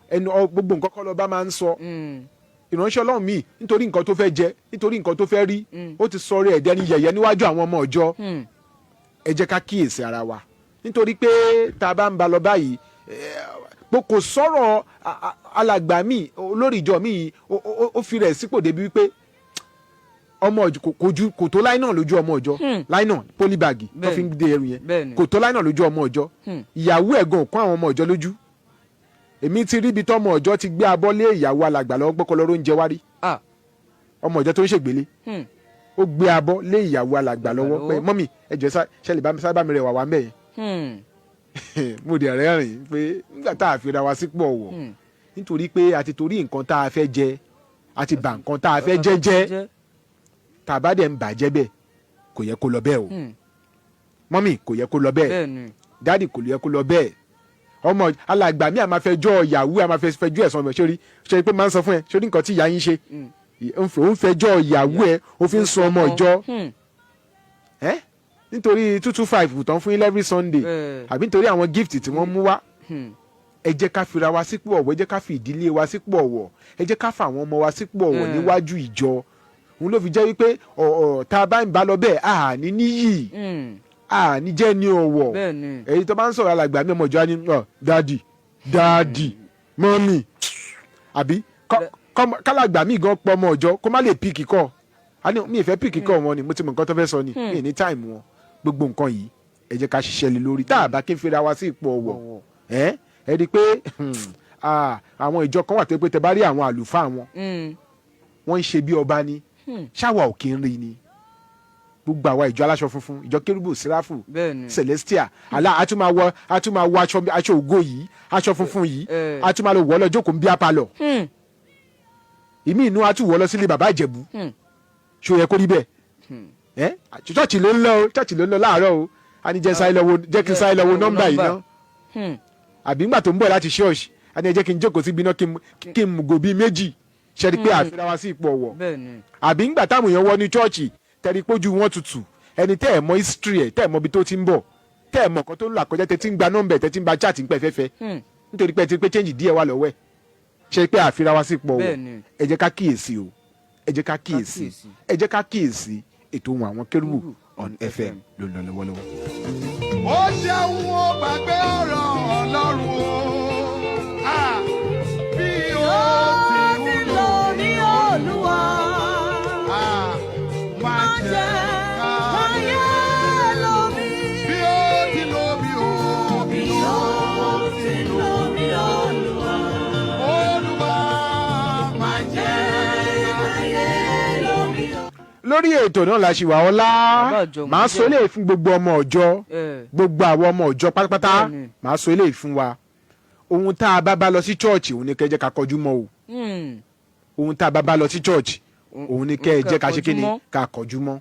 ẹnu gbogbo nǹkan kọ́ lọ́ba máa ń sọ ìránṣẹ́ Ọlọ́run mi nítorí nǹkan tó fẹ́ jẹ nítorí nǹkan tó fẹ́ rí ó ti sọ rẹ̀ ẹ̀dẹ́ ni yẹ̀yẹ́ níwájú àwọn ọmọ ọjọ́ ẹ jẹ́ ká kíyèsí ara wa nítorí pé tá a bá ń ba lọ báyìí kò sọ̀rọ̀ alàgbà mi olórí ìjọ mi ó fi rẹ̀ sípò débi wípé ọmọ ọjọ́ kò tó láì náà lójú ọmọ ọjọ́ láì náà pólíbàgì tó fi ń dé ẹrù yẹn kò tó láì náà lójú ọmọ ọjọ́ ìyàwó ẹ̀gàn kún àwọn ọmọ ọjọ́ lójú èmi ti rí ibi tọ́mọ ọjọ́ ti gbé abọ́ lé ìyàwó alàgbà lọ́wọ́ gbọ́kọ̀ lọ́rọ́ oúnjẹ wá rí ọmọ ọjọ́ tó ń ṣègbélé ó gbé abọ́ lé ìyàwó alàgbà lọ́wọ́ pé mọ́mì ẹjọ́ ṣẹlẹ̀ bá mi rẹ̀ wà wá mẹ́yìn. Mo dẹ̀ rẹ́rìn pé nígbà tá a fi ra wa sípò ọ̀wọ̀ nítorí pé a ti torí nǹkan tá a fẹ́ jẹ a ti bà nǹkan tá a fẹ́ jẹ́ tá a bá dẹ̀ ń bàjẹ́ bẹ́ẹ̀ kò yẹ kó lọ bẹ́ẹ̀ o mọ́mì kò yẹ kó lọ bẹ́ẹ̀ dáàdì kò yẹ kó lọ bẹ́ẹ̀ ọmọ alàgbà mi àmà fẹjọ́ ìyàwó àmà fẹjọ́ ẹ̀sán ọmọ sórí pé máa ń sọ fún ẹ sórí nǹkan tí ìyá yín ṣe òun fẹjọ́ ìyàwó ẹ ó fi ń sun ọmọ ìjọ nítorí 225 tán fún yín every Sunday àbí nítorí àwọn gift tí wọ́n mú wá ẹ jẹ́ ká fira wa sípò ọ̀wọ̀ ẹ jẹ́ ká fi ìdílé wa sípò ọ̀wọ̀ ẹ jẹ́ ká fa àwọn ọmọ wa sípò ọ̀wọ̀ níwájú ìjọ òun ló fi jẹ́ wípé tá a bá ń bá lọ bẹ́ẹ̀ àní níyì àní jẹ́ ní ọ̀wọ̀ èyí tó bá ń sọ̀rọ̀ alàgbà mi ọmọ ìjọ á ní dáàdì mọ́mì àbí kálàgbà mi gan pọ̀ ọmọ ìjọ kó má lè píìkì kọ́ mi ì fẹ́ píìkì kọ́ wọn ni mo ti mọ nǹkan tó fẹ́ sọ ni mi ì ní táìmù wọn gbogbo nǹkan yìí ẹ jẹ́ ká ṣiṣẹ́ lé lórí tá a bá kí n fira wa sí ipò ọ̀wọ̀ ẹ rí i pé àwọn ìjọ kan wà tó pé tẹ bá rí àwọn àlùfáà wọn wọ́n ń ṣe bí ọba ni ṣáwa ò kí ń rí ni gbogbo àwa ìjọ aláṣọ funfun ìjọ kérúbù síráfù celestia a tún máa wọ aṣọ ògo yìí aṣọ funfun yìí a tún máa lọ wọ lọ jókòó ń bí apalọ ìmí inú a tún wọ lọ sílé bàbá ìjẹ̀bú ṣó yẹ kó rí bẹ́ẹ̀ ṣọ́ọ̀ṣì ló ń lọ láàárọ̀ o a ní jẹ́ kí n sáré lọ́wọ́ nọ́mbà yìí ná àbí ńgbà tó ń bọ̀ láti ṣọ́ọ̀ṣì a ní ẹ jẹ́ kí n jókòó síbi náà kí n mùgò bíi méjì ṣẹ́ni pé àfihàn wa sí ipò ọ̀wọ̀ àbí ńgbà táwọn èèyàn wọ ní ṣọ́ọ̀ṣì tẹ́rí pójú wọn tutù ẹni tẹ́ ẹ̀ mọ history ẹ̀ tẹ́ ẹ̀ mọ ibi tó ti ń bọ̀ tẹ́ ẹ̀ mọ nǹkan tó ń lọ àkọjá tẹ́ ti ń gba nọ́mbà tẹ́ ti ń ba chat ń pẹ́ fẹ́fẹ́ nítorí pé ẹ ti pé change díẹ̀ wà lọ́wọ́ ẹ̀ ṣe pé àfihàn wa sí ipò ọ̀wọ̀ ẹ jẹ́ ká kíyèsí o ẹ jẹ́ ká kíyèsí ẹ jẹ́ ká kíyèsí ètò Ohun Àwọn Kérúbù on FM ló ń lọ lọ́wọ́lọ́wọ́. ó ṣeun ó gbàgbé ọ̀rọ̀ Ọlọ́run o bí ó ti ń lò ní Olúwa má jẹ́ káyé lómi bí ó ti lò mí o bí ó ti lò mí Olúwa má jẹ́ káyé lómi. lórí ètò náà la ṣì wà ọlá màá sọ eléyìí fún gbogbo ọmọ ọjọ́ gbogbo àwọn ọmọ ọjọ́ pátápátá màá sọ eléyìí fún wa ohun tá a bá lọ sí chọ́ọ̀chì òun ni kẹ́ ẹ jẹ́ ká kọjú mọ́ o ohun tá a bá lọ sí chọ́ọ̀chì òun ni kẹ́ ẹ jẹ́ ká ṣe kí ni ká kọjú mọ́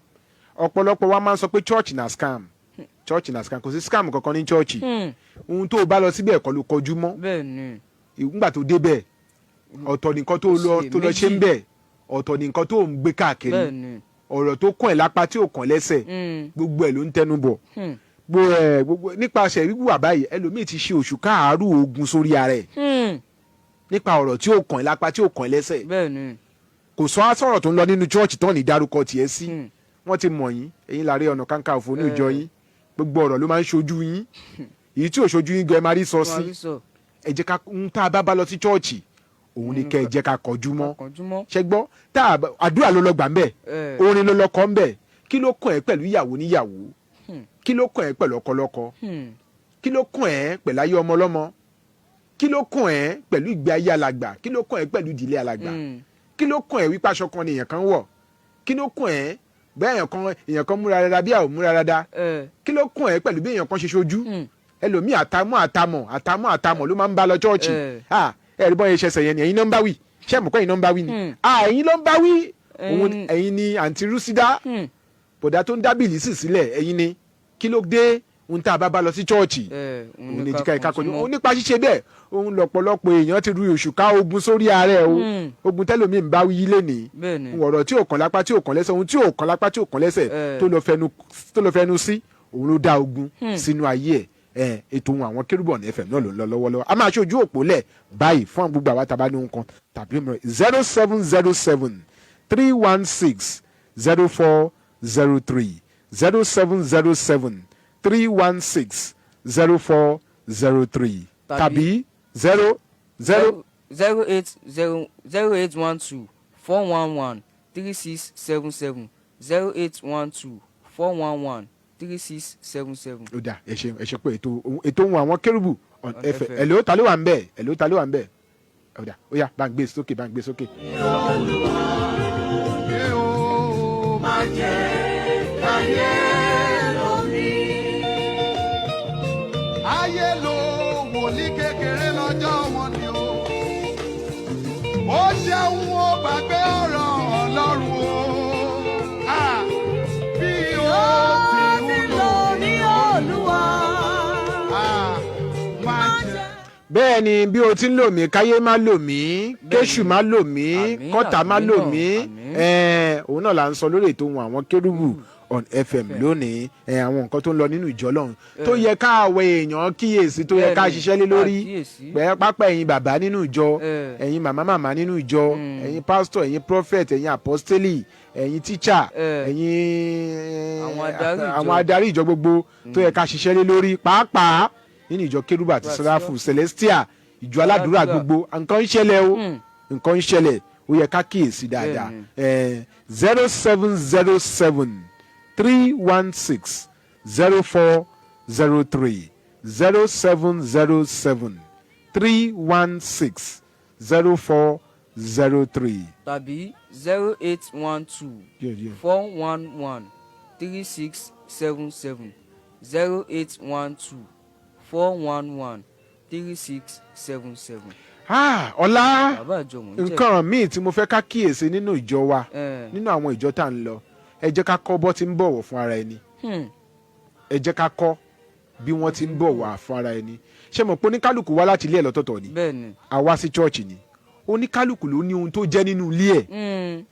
ọ̀pọ̀lọpọ̀ wa máa ń sọ pé chọ́ọ̀chì na scam kò sí scam kankan ní chọ́ọ̀chì ohun tó o bá lọ síbẹ̀ kọ́ ló kọjú mọ́ ìgbà tó débẹ̀ ọ̀tọ̀ nìkan tó lọ ṣe ń bẹ̀ ọ̀tọ̀ nìkan tó ń gbé káàkiri ọ̀rọ̀ tó kàn ẹ́ lápá tí ò kàn lẹ́sẹ̀ gbogbo ẹ̀ ló ń tẹnu bọ̀ gbogbo nípasẹ̀ wíwà báyìí ẹlòmíì ti ṣe oṣù káàárù ogun sórí ara ẹ̀ nípa ọ̀rọ̀ tí ò kàn ẹ́ lápá tí ò kàn ẹ́ lẹ́sẹ̀ kò sọ àsọ̀rọ̀ tó ń lọ nínú chọ́ọ̀chì tán ní dárúkọ tiẹ̀ sí wọ́n ti mọ̀ yín ẹ̀yin Láàrẹ Ọ̀nà Kakanfò ní ìjọ yín gbogbo ọ̀rọ̀ ló máa ń ṣojú yín èyí tí ò ṣojú yín gan ẹ máa rí sọ sí ẹ jẹ́ ká ń tá a bá lọ sí chọ́ọ̀chì òun ni kẹ́ ẹ jẹ́ ká kọjú mọ́ ṣe gbọ́ tá àdúrà ló lọ gbà ń bẹ̀ orin ló lọ kọ́ ń bẹ̀ kí ló kàn ẹ́ pẹ̀lú ìyàwó níyàwó kí ló kàn ẹ́ pẹ̀lú ọkọlọ́kọ kí ló kàn ẹ́ pẹ̀lú ayé ọmọlọ́mọ kí ló kàn ẹ́ pẹ̀lú ìgbé ayé alàgbà kí ló kàn ẹ́ pẹ̀lú ìdílé alàgbà kí ló kàn ẹ́ wípé aṣọ kan ni èèyàn kan wọ̀ kí ló kàn ẹ́ bẹ́ẹ̀ èèyàn kan múra rárá bí àwọn múra rárá kí ló kàn ẹ́ pẹ̀lú bí èèyàn kan ṣe ṣojú ẹlòmíì àtàmọ̀ ló máa ń bá lọ chọ́ọ̀chì ẹ̀rí bọ́ yẹn ṣẹṣẹ yẹn ni ẹ̀yin náà ń bá wí ṣé àmọ́ kọ́ ẹ̀yin náà ń bá wí ni ẹ̀yin ló ń bá wí ẹ̀yin ni àǹtí rúsídà bọ̀dá tó ń dábìlì sì sílẹ̀ ẹ̀yin ni kí ló dé ohun tá a bá lọ sí chọ́ọ̀chì òun ní jíkà ìka kọjú nípa ṣíṣe bẹ́ẹ̀ òun lọ́pọ̀lọpọ̀ èèyàn ti ru oṣù ká ogun sórí ààrẹ o ogun tẹ́lómi ń bá wí lénìí ọ̀rọ̀ tí ò kàn lápá tí ò kàn lẹ́sẹ̀ ohun tí ò kàn lápá tí ò kàn lẹ́sẹ̀ tó lọ fẹnu sí òun ló dá ogun sínú ayé ẹ̀ ètò Ohun Àwọn Kérúbù on FM náà ló ń lọ lọ́wọ́lọ́wọ́ a máa ṣojú òpó lẹ̀ báyìí fún gbogbo àwa tá a bá ní ohun kan tàbí mìíràn 0707-316-0403 0707-316-0403 tàbí 0812-411-3677 0812-411-3677. ó dà ẹ ṣe pé ètò Ohun Àwọn Kérúbù on FM ẹ̀lò ta ló wà ń bẹ̀ ó dà ó yá bá ń gbé sókè. Má jẹ́ ayé lómi. ayé lo wòlíì kékeré lọ́jọ́ wọn ni o. ó jẹun ó gbàgbé ọ̀rọ̀ ọlọ́run o. Ah, bí ó ti ń lò ní Olúwa. ah, máa jẹ. bẹ́ẹ̀ ni bí o ti ń lò mí káyé má lò mí kéṣù má lò mí Àmín, kọ́tà má àmín lò náà, mí àmín. òun náà là ń sọ lórí ètò Ohun Àwọn Kérúbù on FM lónìí àwọn nǹkan tó ń lọ nínú ìjọ lọ́hùn tó yẹ káàwé èèyàn kíyèsí tó yẹ ká Bẹ́ẹ̀ni, ṣiṣẹ́ lé lórí àkíyèsí. pẹ́ pápá ẹ̀yin bàbá nínú ìjọ ẹ̀yin màmá nínú ìjọ ẹ̀yin pásítọ̀ ẹ̀yin prophet ẹ̀yin apostoli ẹ̀yin tíṣà ẹ̀yin àwọn adarí ìjọ gbogbo tó yẹ ká ṣiṣẹ́ lé lórí pàápàá nínú ìjọ Kérúbù àti Séráfù Celestial ìjọ aládùúrà gbogbo nǹkan ń ṣẹlẹ̀ o nǹkan ń ṣẹlẹ̀ ó yẹ ká kíyèsí dáadáa 0707-316-0403 0707-316-0403 tàbí 0812 411-3677 0812 411-3677. ọlá bàbá àjọ mò ń jẹ́ nǹkan míì tí mo fẹ́ ká kíyèsí nínú ìjọ wa nínú àwọn ìjọ tá à ń lọ ẹ jẹ́ ká kọ́ bọ́ tí ń bọ̀wọ̀ fún ara ẹni ẹ jẹ́ ká kọ́ bí wọ́n ti ń bọ̀wọ̀ fún ara ẹni ṣé mo pé oníkálukú wá láti ilé ẹ̀ lọ́tọ̀ọ̀tọ̀ ni bẹ́ẹ̀ni àwa sí chọ́ọ̀chì ni oníkálukú ló ní ohun tó jẹ́ nínú ilé ẹ̀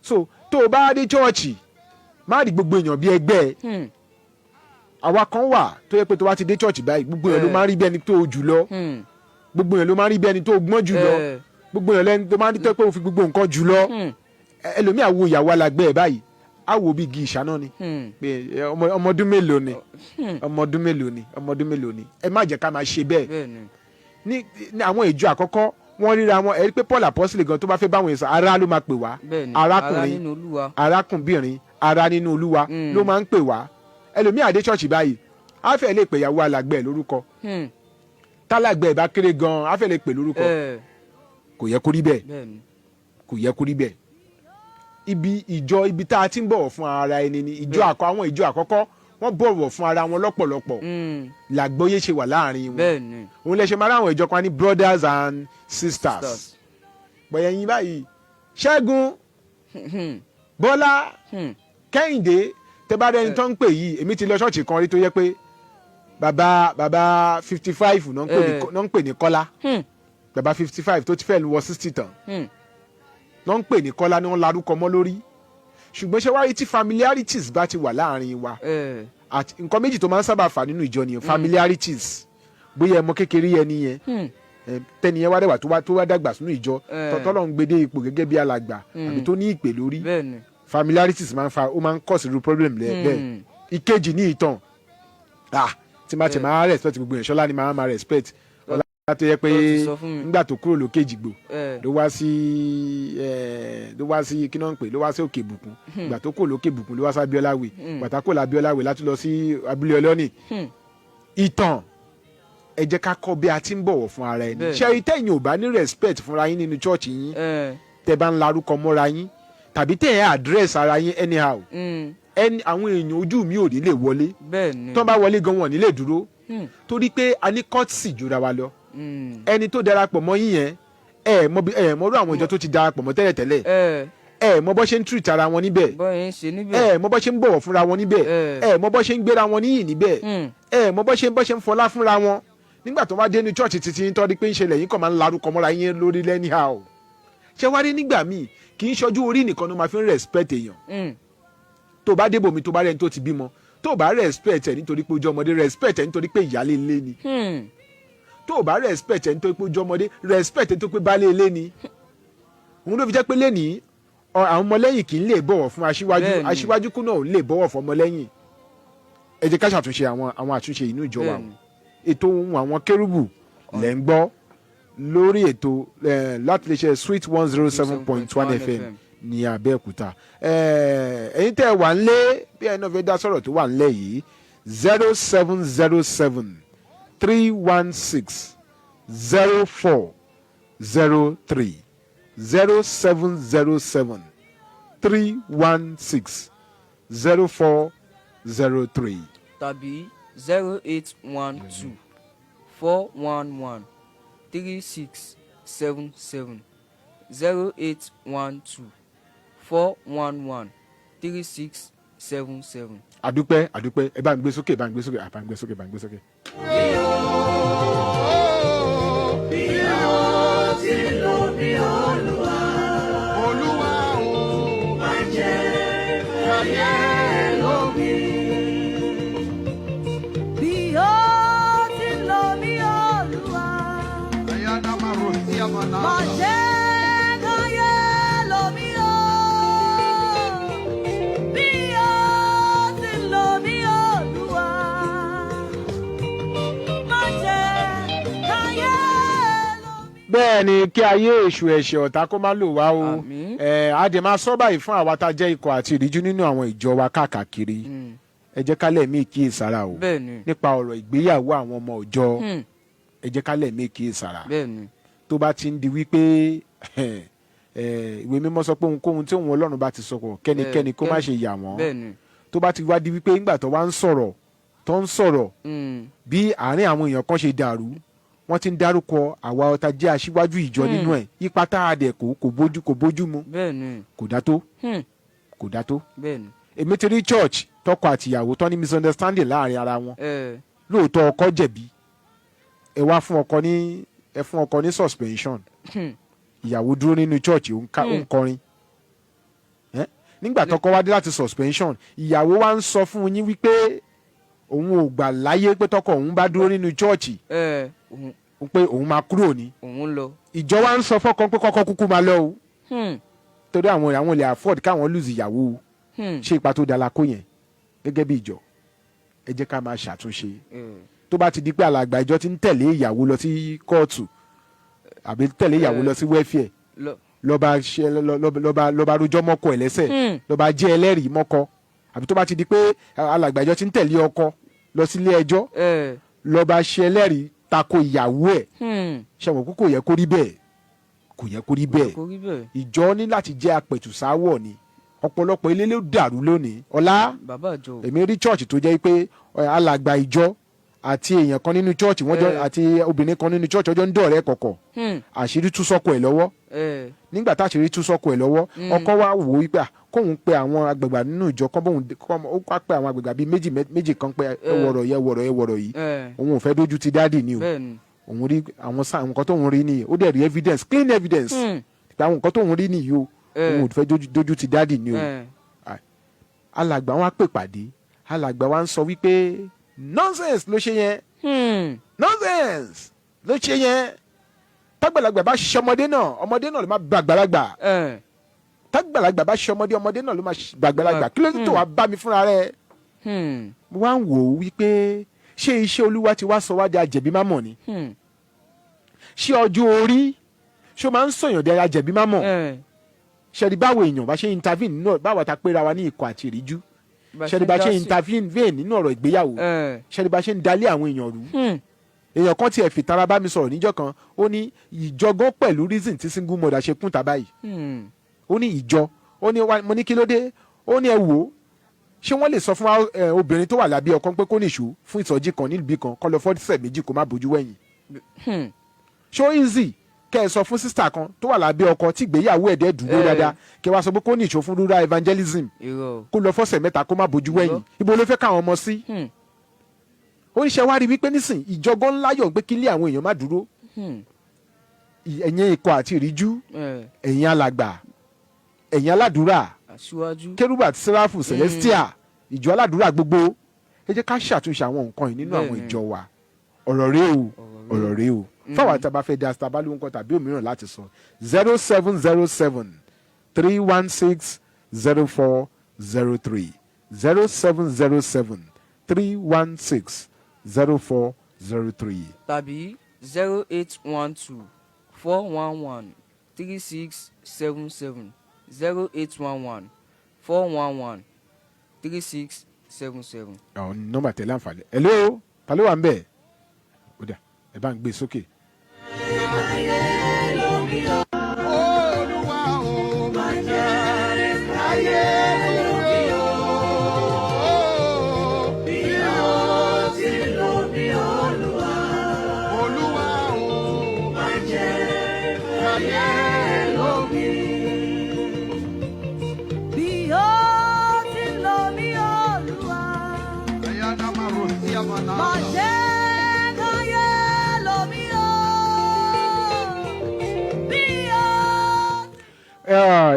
so tó o bá dé chọ́ọ̀chì má rí gbogbo èèyàn bí ẹgbẹ́ ẹ̀ àwa kan wà tó yẹ pé tó bá ti dé chọ́ọ̀chì báyìí gbogbo èèyàn ló máa ń rí bí ẹni tó o jù lọ gbogbo èèyàn ló máa ń rí bí ẹni tó o gbọ́n jù lọ gbogbo èèyàn lẹ́ni tó máa ń rí tó pé o fi gbogbo nǹkan jù lọ ẹlòmíà wo ìyàwó alágbẹ́ ẹ̀ báyìí á wo bí igi ìṣáná ni pé ọmọ ọdún mélòó ni ọmọ ọdún mélòó ni ọmọ ọdún mélòó ni ẹ má jẹ́ ká máa ṣe bẹ́ẹ̀ ní àwọn ìjọ àkọ́kọ́ wọ́n ríra wọn ẹ rí pé Paul Apostle gan tó bá fẹ́ báwọn èèyàn ará ló máa pè wá arákùnrin arákùnbìnrin ará nínú Olúwa ló máa ń pè wá ẹlòmíà dé ṣọ́ọ̀ṣì báyìí á fẹ́ lè pè ìyàwó alágbẹ́ ẹ̀ lórúkọ tálágbẹ́ ẹ̀ bá kéré gan á fẹ́ lè pè lórúkọ kò yẹ kó rí bẹ́ẹ̀ kò yẹ kó rí bẹ́ẹ̀ ibi tá a ti ń bọ̀wọ̀ fún ara ẹni ni àwọn ìjọ àkọ́kọ́ wọ́n bọ̀wọ̀ fún ara wọn lọ́pọ̀lọpọ̀ làgbóyè ṣe wà láàrin wọn òun lè ṣe máa ráwọn ìjọ kan ní brothers and sisters bọ̀yẹ̀ yín báyìí Ṣẹ́gun Bọ́lá Kẹ́hìndé tẹ́ bá rẹni tó ń pè yìí èmi ti lọ ṣọ́ọ̀ṣì kan rí tó yẹ pé bàbá 55 náà ń pè ní Kọ́lá bàbá 55 tó ti fẹ́ wọ 60 tán náà ń pè ní Kọ́lá ni wọ́n larúkọ mọ́ lórí ṣùgbọ́n ṣé wáyé tí familiarities bá ti wà láàrin wa àti nǹkan méjì tó máa ń sábà fà nínú ìjọ nìyẹn familiarities bóyá ẹmọ kékeré yẹn nìyẹn tẹniyẹn wá dẹwà tó wá dàgbà sínú ìjọ tọ́lọ́ ń gbédé ipò gẹ́gẹ́ bí alàgbà àbí tó ní ìpè lórí familiarities máa ń cause irú problem bẹ́ẹ̀ ìkejì ní ìtàn tí máa tẹ̀ máa respect gbogbo yẹn Ṣọlá ni máa respect tó yẹ pé nígbà tó kúrò lókè Èjìgbò ló wá sí kí náà ń pè ló wá sí Òkè Ìbùkún ìgbà tó kúrò lókè Ìbùkún ló wá sí Abíọ́láwé bàtà kúrò lábíọ́láwé láti lọ sí abúlé ọlọ́nì ìtàn ẹ jẹ́ ká kọ́ bí a ti ń bọ̀wọ̀ fún ara ẹni ṣe tẹ́yìn ò bá ní respect fúnra yín nínú chọ́ọ̀chì yín tẹ́ bá ń larúkọ mọ́ra yín tàbí tẹ́ ẹ̀ address ara yín anyhow àwọn èèyàn ojú mi ò ní lè wọlé tó bá wọlé gan wọn ní lè dúró torí pé a ní courtesy jura wa lọ ẹni tó darapọ̀ mọ́ yín yẹn mọ́rú àwọn ìjọ tó ti darapọ̀ mọ́ tẹ́lẹ̀tẹ́lẹ̀ mọ́ bọ́ ṣe ń treat ara wọn níbẹ̀ mọ́ bọ́ ṣe ń bọ̀wọ̀ fúnra wọn níbẹ̀ mọ́ bọ́ ṣe ń gbéra wọn níyìn níbẹ̀ mọ́ bọ́ ṣe ń fọlá fúnra wọn nígbà tó wá dé ní church títí tó di pé ń ṣẹlẹ̀ yín kàn máa ń larúkọ mọ́ra yín lórí anyhow ṣé wá rí nígbà míì kì í ṣojú orí nìkan ló máa fi ń respect èèyàn tó bá débò mi tó bá rẹni tó ti bímọ tó bá respect ẹ nítorí pé ojú ọmọdé respect ẹ nítorí pé ìyálé ilé ni tó bá respect ẹ nítorí pé ojú ọmọdé respect ẹ nítorí pé baálé ilé ni òun ló fi jẹ́ pé lẹ́nìí àwọn ọmọlẹ́yìn kì í lè bọ̀wọ̀ fún aṣíwájú kú náà ò lè bọ̀wọ̀ fún ọmọlẹ́yìn ẹ jẹ́ ká ṣàtúnṣe àwọn àtúnṣe inú ìjọ wa ètò Ohun Àwọn Kérúbù lẹ́ ń gbọ́ lórí ètò láti lè ṣe Sweet 107.1 FM ní Abẹ́òkúta ẹ̀yin tẹ́ ẹ wà ń lé bí ẹni náà fẹ́ dá sọ̀rọ̀ tó wà ń lẹ̀ yìí 0707-316-0403 0707-316-0403 0403. tàbí 0812 411 3677 0812 411 3677. àdúpẹ́ ẹ bá ń gbé sókè Olúwa o, máa jẹ́ káyé lómi. Bí ó ti lọ ní Olúwa, Ayana marosi amana. má jẹ́ káyé lọ mí o. Bí ó ti lọ ní Olúwa, má jẹ́ káyé lọ mí. bẹ́ẹ̀ ni kí ayé èṣù ẹ̀ṣẹ̀ ọ̀tá kó má lò wá o. Àmín. A dẹ̀ máa sọ báyìí fún àwa tá a jẹ́ ikọ̀ àti ìríjú nínú àwọn ìjọ wa káàkiri. Ẹ jẹ́ ká lẹ́ẹ̀mí kíyèsára o bẹ́ẹ̀ni. nípa ọ̀rọ̀ ìgbéyàwó àwọn ọmọ òjọ. Ẹ jẹ́ ká lẹ́ẹ̀mí kíyèsára bẹ́ẹ̀ni. tó bá ti ń di wípé ìwé mímọ́ sọ pé ohunkóhun tí òun Ọlọ́run bá ti sọ pọ̀ kẹ́nikẹ́ni kó má ṣe yà wọ́n. bẹ́ẹ̀ni. tó bá ti wá di wípé nígbà tó wá ń sọ̀rọ̀ bí àárín àwọn èèyàn kan ṣe dàrú wọ́n ti ń dárúkọ àwa ọ̀tá jẹ́ aṣíwájú ìjọ nínú ẹ̀ ipa tá a dẹ̀ kò bójú mu bẹ́ẹ̀ni. kò dá tó kò dá tó. bẹ́ẹ̀ni. èmi ti rí church tọkọ àtìyàwó tán ní misunderstanding láàrin ara wọn lóòótọ́ ọkọ jẹ̀bi ẹ wá fún ọkọ ní suspension ìyàwó dúró nínú church ó ń kọrin nígbà tọkọ wá dé láti suspension ìyàwó wa ń sọ fún yín wípé òun ò gbà láyé pé tọkọ òun bá dúró nínú church pé òun máa kúrò ní òun lọ. ìjọ wa ń sọ fọ́kàn pé kọ́kọ́ kúkú máa lọ o torí àwọn lè afford káwọn lose ìyàwó o ṣé ipa tó dára kó yẹn gẹ́gẹ́ bí ìjọ ẹ jẹ́ ká máa ṣàtúnṣe tó bá ti di pé alàgbà ìjọ ti ń tẹ̀lé ìyàwó lọ sí kóòtù àbí tẹ̀lé ìyàwó lọ sí wẹ́fíẹ̀ lọ́ba rojọ́ mọ́kọ ẹ̀ lẹ́sẹ̀ lọ́ba jẹ́ ẹlẹ́rìí mọ́kọ àbí tó bá ti di pé alàgbà ìjọ ti ń tẹ̀lé ọkọ lọ sílé ẹjọ́ lọ́ba ṣe ẹlẹ́rìí tako ìyàwó ẹ̀ ṣẹ̀wọ̀n kó kò yẹ kó rí bẹ́ẹ̀ kò yẹ kó rí bẹ́ẹ̀ ìjọ ní láti jẹ́ apẹ̀tùsáwọ̀ ni ọ̀pọ̀lọpọ̀ ilé ló dàrú lónìí ọ̀la èmi rí church tó jẹ́ pé alàgbà ìjọ àti èèyàn kan nínú church wọ́n jọ àti obìnrin kan nínú church ọjọ́ ń dọ̀rẹ́ kọ̀kọ̀ àṣírí tú sọ́kọ ẹ̀ lọ́wọ́ nígbà tá àṣírí tú sọ́kọ ẹ̀ lọ́wọ́ ọkọ wa wò ó wípé kóun pe àwọn àgbàgbà nínú ìjọ kan bóun ó kọ́ pé àwọn àgbàgbà bíi méjì kan pé ẹwọ̀rọ̀ yìí òun ò fẹ́ dójú ti dáàdì ni o òun rí àwọn nǹkan tóun rí nìyí ó dẹ̀ rí evidence clean evidence pé àwọn nǹkan tóun rí nìyí o òun ò fẹ́ dójú ti dáàdì ni o alàgbà wa pè pàdé alàgbà wa ń sọ wípé nonsense ló ṣe yẹn nonsense ló ṣe yẹn tágbàlagbà bá ṣiṣẹ́ ọmọdé náà ló máa bá àgbàlagbà tágbàlagbà bá ṣiṣẹ́ ọmọdé náà ló máa bá àgbàlagbà kí ló tó wàá bá mi fúnra rẹ̀ mo wá ń wò ó wípé ṣé iṣẹ́ Olúwa ti wá sọ wá di ajẹ̀bí mámọ̀ ni ṣé ọjọ́ orí ṣó máa ń sọ̀yàn di ajẹ̀bí mámọ̀ ṣẹ́ni báwo èèyàn bá ṣe intervene nínú báwo ta péra wa ní ikọ̀ àti ìríjú ṣẹ́ni bá ṣe intervene nínú ọ̀rọ̀ ìgbéyàwó ṣẹ́ni bá ṣe ń dalé àwọn èèyàn rú èèyàn kan tiẹ̀ fìtara bá mi sọ̀rọ̀ níjọ́ kan ó ní ìjọgán pẹ̀lú reason tí single mother ṣe kún tàbá yìí ó ní ìjọ ó ní mo ní kí ló dé ó ní ẹ wò ó ṣé wọ́n lè sọ fún obìnrin tó wà lábẹ́ ọkọ pé kó nìṣó fún ìsọjí kan níbi kan kọ́ lọ fọ́dísẹ̀ méjì kó má bójú wẹ̀yìn ṣó easy kẹ́ ẹ sọ fún sísítà kan tó wà lábẹ́ ọkọ tí ìgbéyàwó ẹ̀dẹ́ dúró dáadáa kẹ́ wá sọ pé kó nìṣó fún rural evangelism kó lọ fọ́sẹ̀ mẹ́ta kó má bójú wẹ̀yìn ibo ló fẹ́ káwọn ọmọ sí oníṣẹ́ wa rí wípé nísìn ìjọgán ńláyọ̀ pé kílé àwọn èèyàn má dúró ẹ̀yin ikọ̀ àti ìríjú ẹ̀yin alàgbà ẹ̀yin aládùúrà kérúbù àti sẹ́ráfù celestia ìjọ aládùúrà gbogbo ẹ jẹ́ ká ṣàtúnṣe àwọn nǹkan yìí nínú àwọn ìjọ wa ọ̀rọ̀ rèé o fáwọn àti abáfẹ́ dá sítábà ló ń kọ́ tàbí òmíràn láti sọ 0707 316 0403 0707 316 0403 tàbí 0812 411 3677 0811 411 3677. àwọn nọ́mbà tẹ̀lé àǹfààní hello ta ló wà ń bẹ̀ ó dà ẹ bá ń gbé sókè. Olúwa o, máa jẹ́ káyé lómi o. káyé lómi. Bí ó ti lọ mí Olúwa, Ẹ̀yà náà máa rò sí àmàlà. má jẹ́ káyé lọ mí o. Bí ó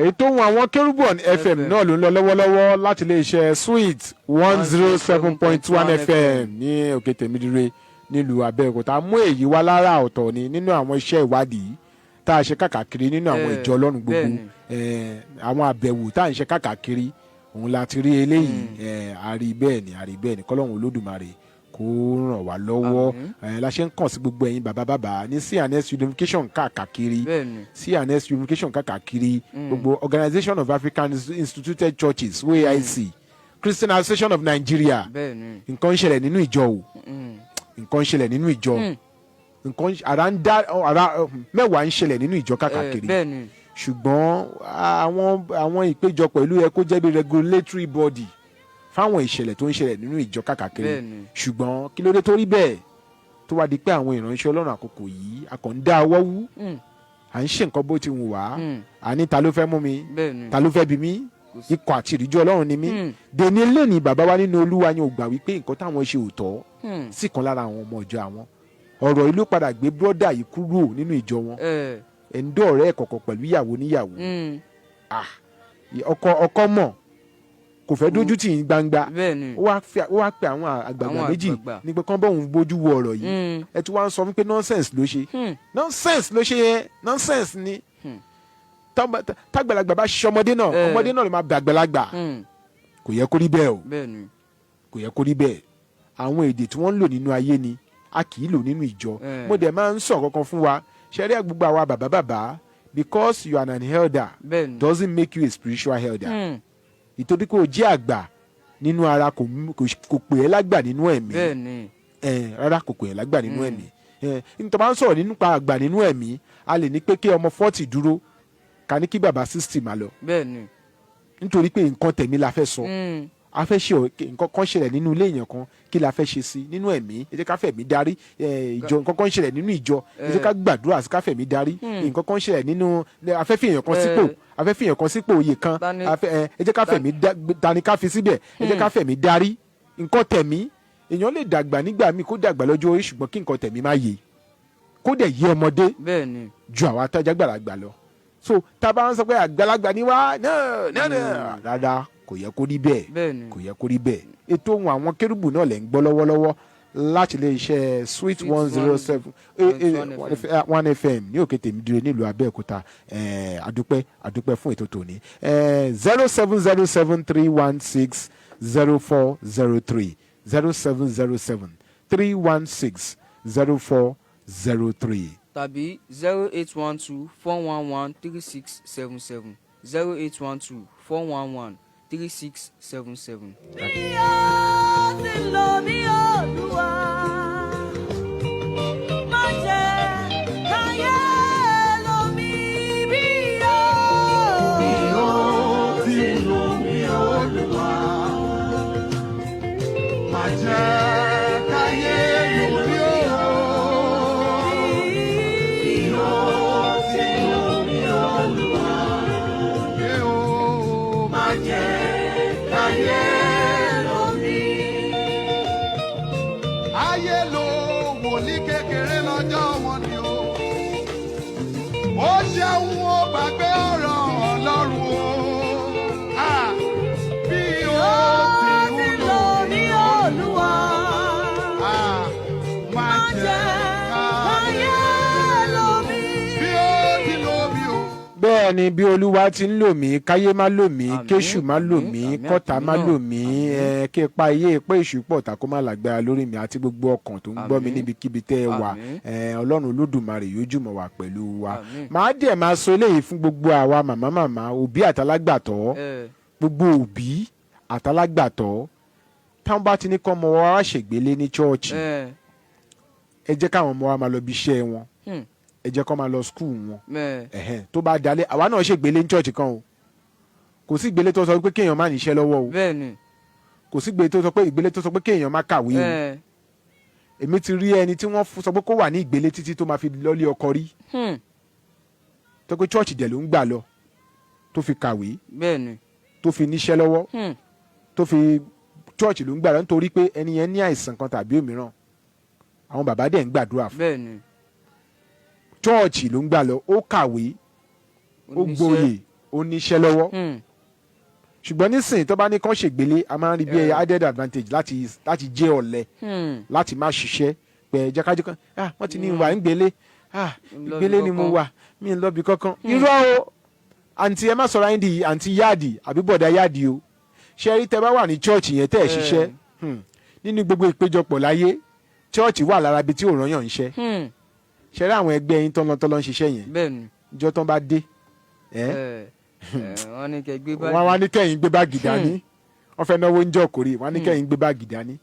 ètò Ohun Àwọn Kerubu FM náà ló ń lọ lọ́wọ́lọ́wọ́ láti iléeṣẹ́ Sweet 107.1 FM ní òkè tèmídìrè nílùú Abẹ́òkúta. Mú èyí wá lára ọ̀tọ̀ ni nínú àwọn iṣẹ́ ìwádìí tá a ṣe káàkiri nínú àwọn ìjọ Ọlọ́run gbogbo, àwọn àbẹ̀wò tá a ń ṣe káàkiri òun la ti rí eléyìí. àrí bẹ́ẹ̀ ni kọ́lọ́run Olódùmarè kó ràn wá lọ́wọ́. La ṣe ń kàn sí gbogbo ẹ̀yin bàbá ní C&S Unification káàkiri, C&S Unification káàkiri, gbogbo Organization of African Instituted Churches OAIC, Christian Association of Nigeria. Nǹkan ń ṣẹlẹ̀ nínú ìjọ o, nǹkan ń ṣẹlẹ̀ nínú ìjọ, nǹkan ara mẹ́wàá ń ṣẹlẹ̀ nínú ìjọ káàkiri. Ṣùgbọ́n àwọn ìpéjọpọ̀ ìlú yẹ kó jẹ́ bí regulatory body fáwọn ìṣẹ̀lẹ̀ tó ń ṣẹlẹ̀ nínú ìjọ káàkiri. Ṣùgbọ́n kí ló dé tó rí bẹ́ẹ̀ tó wá di pé àwọn ìránṣẹ́ Ọlọ́run àkókò yìí a kàn ń dá ọwọ́ wú, à ń ṣe nǹkan bó ti wù wá, à ní ta ló fẹ́ mú mi, ta ló fẹ́ bí mi, ikọ̀ àti ìríjú Ọlọ́run ni mí. Dèní lé ní bàbá wa nínú Olúwa ni ò gbà wípé nǹkan táwọn ṣe ò tọ́ sí kan lára àwọn ọmọ ìjọ àwọn. Ọ̀rọ̀ yìí ló padà gbé bírọ́dà yìí kúrò nínú ìjọ wọn. Ẹ̀ńdọ́ ọ̀rẹ́ ẹ̀ kọ̀kọ̀ pẹ̀lú ìyàwó níyàwó. Ọkọ mọ̀ kò fẹ́ dójú tì í gbangba, ó wá pe àwọn àgbààgbà méjì ní pé kán bọ́ọ̀hún bójú wo ọ̀rọ̀ yìí. Ẹ ti wá ń sọ fún pé nonsense ló ṣe, nonsense ló ṣe yẹn, nonsense ni. Tágbàlagbà bá ṣiṣẹ́ ọmọdé náà ló máa bẹ àgbàlagbà. Kò yẹ kó rí bẹ́ẹ̀ o, kò yẹ kó rí bẹ́ẹ̀. Àwọn èdè tí wọ́n ń lò nínú ayé ni a kì í lò nínú ìjọ. Mo dẹ̀ máa ń sọ kankan fún wa, ṣẹ́rí gbogbo àwa bàbá because you are an elder doesn't make you a spiritual elder. Ìtorí kò jẹ́ àgbà nínú ara kò pè é lágbà nínú ẹ̀mí. Rárá kò pè é lágbà nínú ẹ̀mí. Nítorí bá ń sọ̀rọ̀ nípa àgbà nínú ẹ̀mí, a lè ní pé kí ọmọ 40 dúró ká ní kí bàbá 60 máa lọ. Nítorí pé nǹkan tẹ̀mí la fẹ́ sọ, a fẹ́ ṣe nǹkan kan ṣẹlẹ̀ nínú ilé èèyàn kan, kí la fẹ́ ṣe sí nínú ẹ̀mí. Ẹ jẹ́ ká fẹ̀mí darí. Ìjọ nǹkan kan ṣẹlẹ̀ nínú ìjọ, ẹ jẹ́ ká gbàdúrà sí ká fẹ̀mí darí. Nǹkan kan ṣẹlẹ̀ nínú afẹ́fẹ́ èèyàn kan sípò, afẹ́fẹ́ èèyàn kan sípò oyè kan, ẹ jẹ́ ká fẹ̀mí dání ká fi síbẹ̀, ẹ jẹ́ ká fẹ̀mí darí. Nǹkan tẹ̀mí èèyàn lè dàgbà nígbà míì kó dàgbà lọ́jọ́ orí, ṣùgbọ́n kí nǹkan tẹ̀mí má yé kó dẹ̀ yé ọmọdé ju àwọn atájágbàlagbà lọ. So tá a bá ń sọ pé àgbàlagbà ni wá náà rárá kò yẹ kó rí bẹ́ẹ̀, kò yẹ kó rí bẹ́ẹ̀. Ètò Ohun Àwọn Kérúbù náà lẹ̀ ń gbọ́ lọ́wọ́lọ́wọ́ láti ilé iṣẹ́ Sweet 107.1 FM ní òkè tèmídìrè nílùú Abẹ́òkúta. Àdúpẹ́ fún ètò tòní. 0707-316-0403 0707-316-0403 tàbí 0812-411-3677 0812-411-3677. bí ó ti lọ mí Olúwa, má jẹ́ káyé lọ mí. Bí ó Tí ló mi Olúwa, má jẹ́ káyé lómi o. Tí ló mi Olúwa, má jẹ́ káyé lómi. Ayé lo wòlíì kékeré lọ́jọ́ wọn ni o. Ó ṣeun ó gbàgbé ọ̀rọ̀ Ọlọ́run o. Bí ó ti ń lò mí Olúwa, má jẹ́ káyé lọ mí. bí ó ti lò mí o. bẹ́ẹ̀ ni bí Olúwa ti ń lò mí káyé má lò mí, kéṣù má lò mí, kọ́tà má lò mí, kí ipa iye ipa èṣù pọ̀ tà kó má lágbára lórí mi àti gbogbo ọkàn tó ń gbọ́ mi níbikíbi tẹ́ ẹ wà. Ọlọ́run Olódùmarè yóò jùmọ̀ wà pẹ̀lú wa. Màá dẹ̀ máa sọ eléyìí fún gbogbo àwa màmá òbí àtàlágbàtọ́, gbogbo òbí àtàlágbàtọ́ táwọn bá ti ní kọ́ ọmọ wa wá ṣègbélé ní chọ́ọ̀chì, ẹ jẹ́ káwọn ọmọ wa máa lọ bí iṣẹ́ wọn, ẹ jẹ́ kó máa lọ skul wọn. Tó bá dalẹ̀ àwa náà ṣègbélé ní chọ́ọ̀chì kan o, kò sí ìgbélé tó sọ pé kéèyàn má níṣẹ́ lọ́wọ́ o, kò sí ìgbélé tó sọ pé kéèyàn má kàwé o. Èmi ti rí ẹni tí wọ́n sọ pé kó wà ní ìgbélé títí tó máa fi lọ́lé ọkọ rí. tó pé church dẹ̀ ló ń gbà lọ tó fi kàwé bẹ́ẹ̀ ni. tó fi níṣẹ́ lọ́wọ́ tó fi church ló ń gbà lọ nítorí pé ẹni yẹn ní àìsàn kan tàbí òmíràn àwọn bàbá dẹ̀ ń gbàdúrà fún bẹ́ẹ̀ ni. church ló ń gbà lọ ó kàwé ó gboyè ó níṣẹ́ lọ́wọ́ ṣùgbọ́n nísìnyí tó bá ní kán ṣègbélé a máa ń rí bí added advantage láti jẹ́ ọ̀lẹ láti má ṣiṣẹ́ pé jẹ́kájẹ́ kan wọ́n ti ní ìwà ń gbélé ìgbélé ni mo wà mí ń lọ́bi kankan irọ́ o àǹtí ẹ má sọ̀rọ̀ ayé di àǹtí yáàdì àbí bọ̀dá yáàdì o ṣe rí tẹ bá wà ní church yẹn tẹ́ ẹ̀ ṣiṣẹ́ nínú gbogbo ìpéjọpọ̀ láyé church wà lára ibi tí ò rányàn ń ṣe ṣe rí àwọn ẹgbẹ́ yín tọ́lọ́ ń ṣiṣẹ́ yẹn ìjọ tán bá dé wọ́n ní kẹ́ gbé báàgì. wọ́n wá ní kẹ́yìn gbé báàgì dání wọ́n fẹ́ náwó ń jọ kórè wọ́n ní kẹ́yìn gbé báàgì dání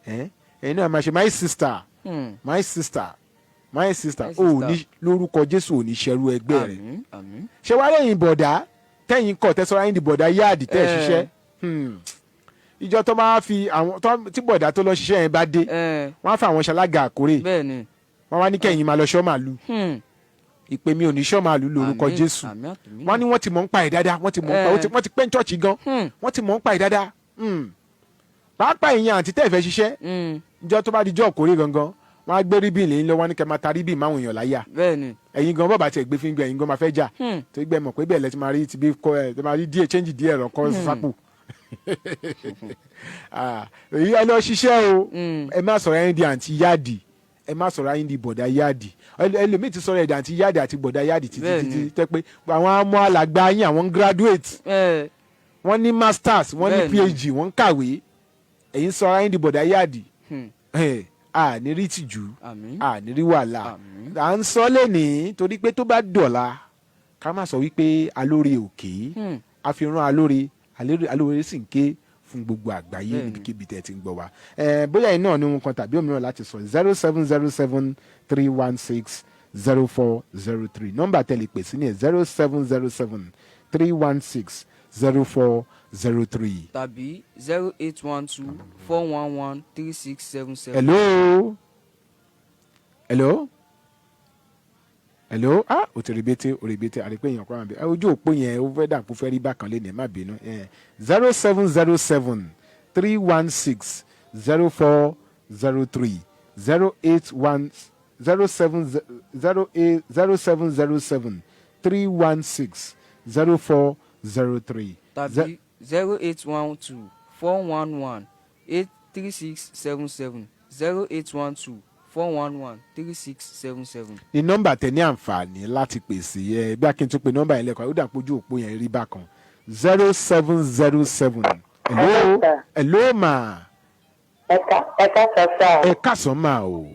ẹ̀yin náà máa ṣe my sister my sister my sister ó ní lórúkọ Jésù ò ní ṣẹrú ẹgbẹ́ rẹ̀ ṣé wàá lẹ́yìn bọ̀dá tẹ́yìn kọ̀ tẹ́sọ́ra yín di bọ̀dá yáàdì tẹ́ ẹ̀ ṣiṣẹ́ ìjọ tó máa fi àwọn tí bọ̀dá tó lọ ṣiṣẹ́ yẹn bá dé wọ́n á fa àwọn ṣalága àkórè wọ́n wá ní kẹ́yìn máa lọ ṣọ́ màlúù ìpè mi ò ní ṣọ́ màlúù lórúkọ Jésù wọ́n ní wọ́n ti mọ̀ ń pa ẹ̀ dáadáa wọ́n ti mọ̀ ń pa wọ́n ti pẹ́ ń chọ́ọ̀chì gan wọ́n ti mọ̀ ń pa ẹ̀ dáadáa pàápàá ìyẹn àǹtí tẹ́ ẹ̀ fẹ́ ṣiṣẹ́ ìjọ tó bá di jọ́ òkórè gangan wọ́n á gbé ríbìn lẹ́yìn lọ́wọ́ ní kẹ́ máa ta ríbìn máwọn èèyàn láyà ẹ̀yin gan bọ́ọ̀bà tiẹ̀ gbé fíńgbẹ́ ẹ̀yin gan máa fẹ́ jà tó gbẹ mọ̀ pé bẹ́ẹ̀ lẹ́ ti máa rí ti bí kọ́ ẹ̀ tó máa rí díẹ̀ change díẹ̀ rọ̀ kọ́ sápò èyí ẹ lọ ṣiṣẹ́ o ẹ má sọ̀rọ̀ ẹni di àǹtí yáàdì ẹ má sọ̀rọ̀ ẹni di bọ̀dá yáàdì ẹlòmíì ti sọ̀rọ̀ ẹ̀dà àǹtí yáàdì àti bọ̀dá yáàdì títí tẹ́ pé àwọn ọmọ alàgbà yín àwọn graduate wọ́n ní masters wọ́n ní phd wọ́n ń kàwé ẹ̀yin sọ̀rọ̀ ẹni di bọ̀dá yáàdì a ní rí tìjú a ní rí wàhálà à ń sọ lẹ́nìí torí pé tó bá dọ̀la ká má sọ wípé alóore òkè àfihàn alóore sì ń ké fún gbogbo àgbáyé níbikíbi tẹ́ ti ń gbọ́ wa bóyá iná ní ohun kan tàbí òmíràn láti sọ 07073160403 nọ́mbà tẹ́lẹ̀ pè sí ní 07073160403 tàbí 08124113677. hello o ti rebete àrípé èèyàn kọ́ àbí ojú òpó yẹn ó fẹ́ dàpọ̀ fẹ́ rí bákan lé ní ẹ̀ má bínú 0707-316-0403 07107-316-0403 tàbí 0812-411-83677 0812-411-3677. ní nọ́mbà tẹ ní àǹfààní láti pèsè ẹ bí akin tún pe nọ́mbà yẹn lẹ́kọ̀ọ́ ó dà pójú òpó yẹn rí bákan 0707. hello ma. ẹ̀ka sọ̀sà. ẹ káàsán mà o.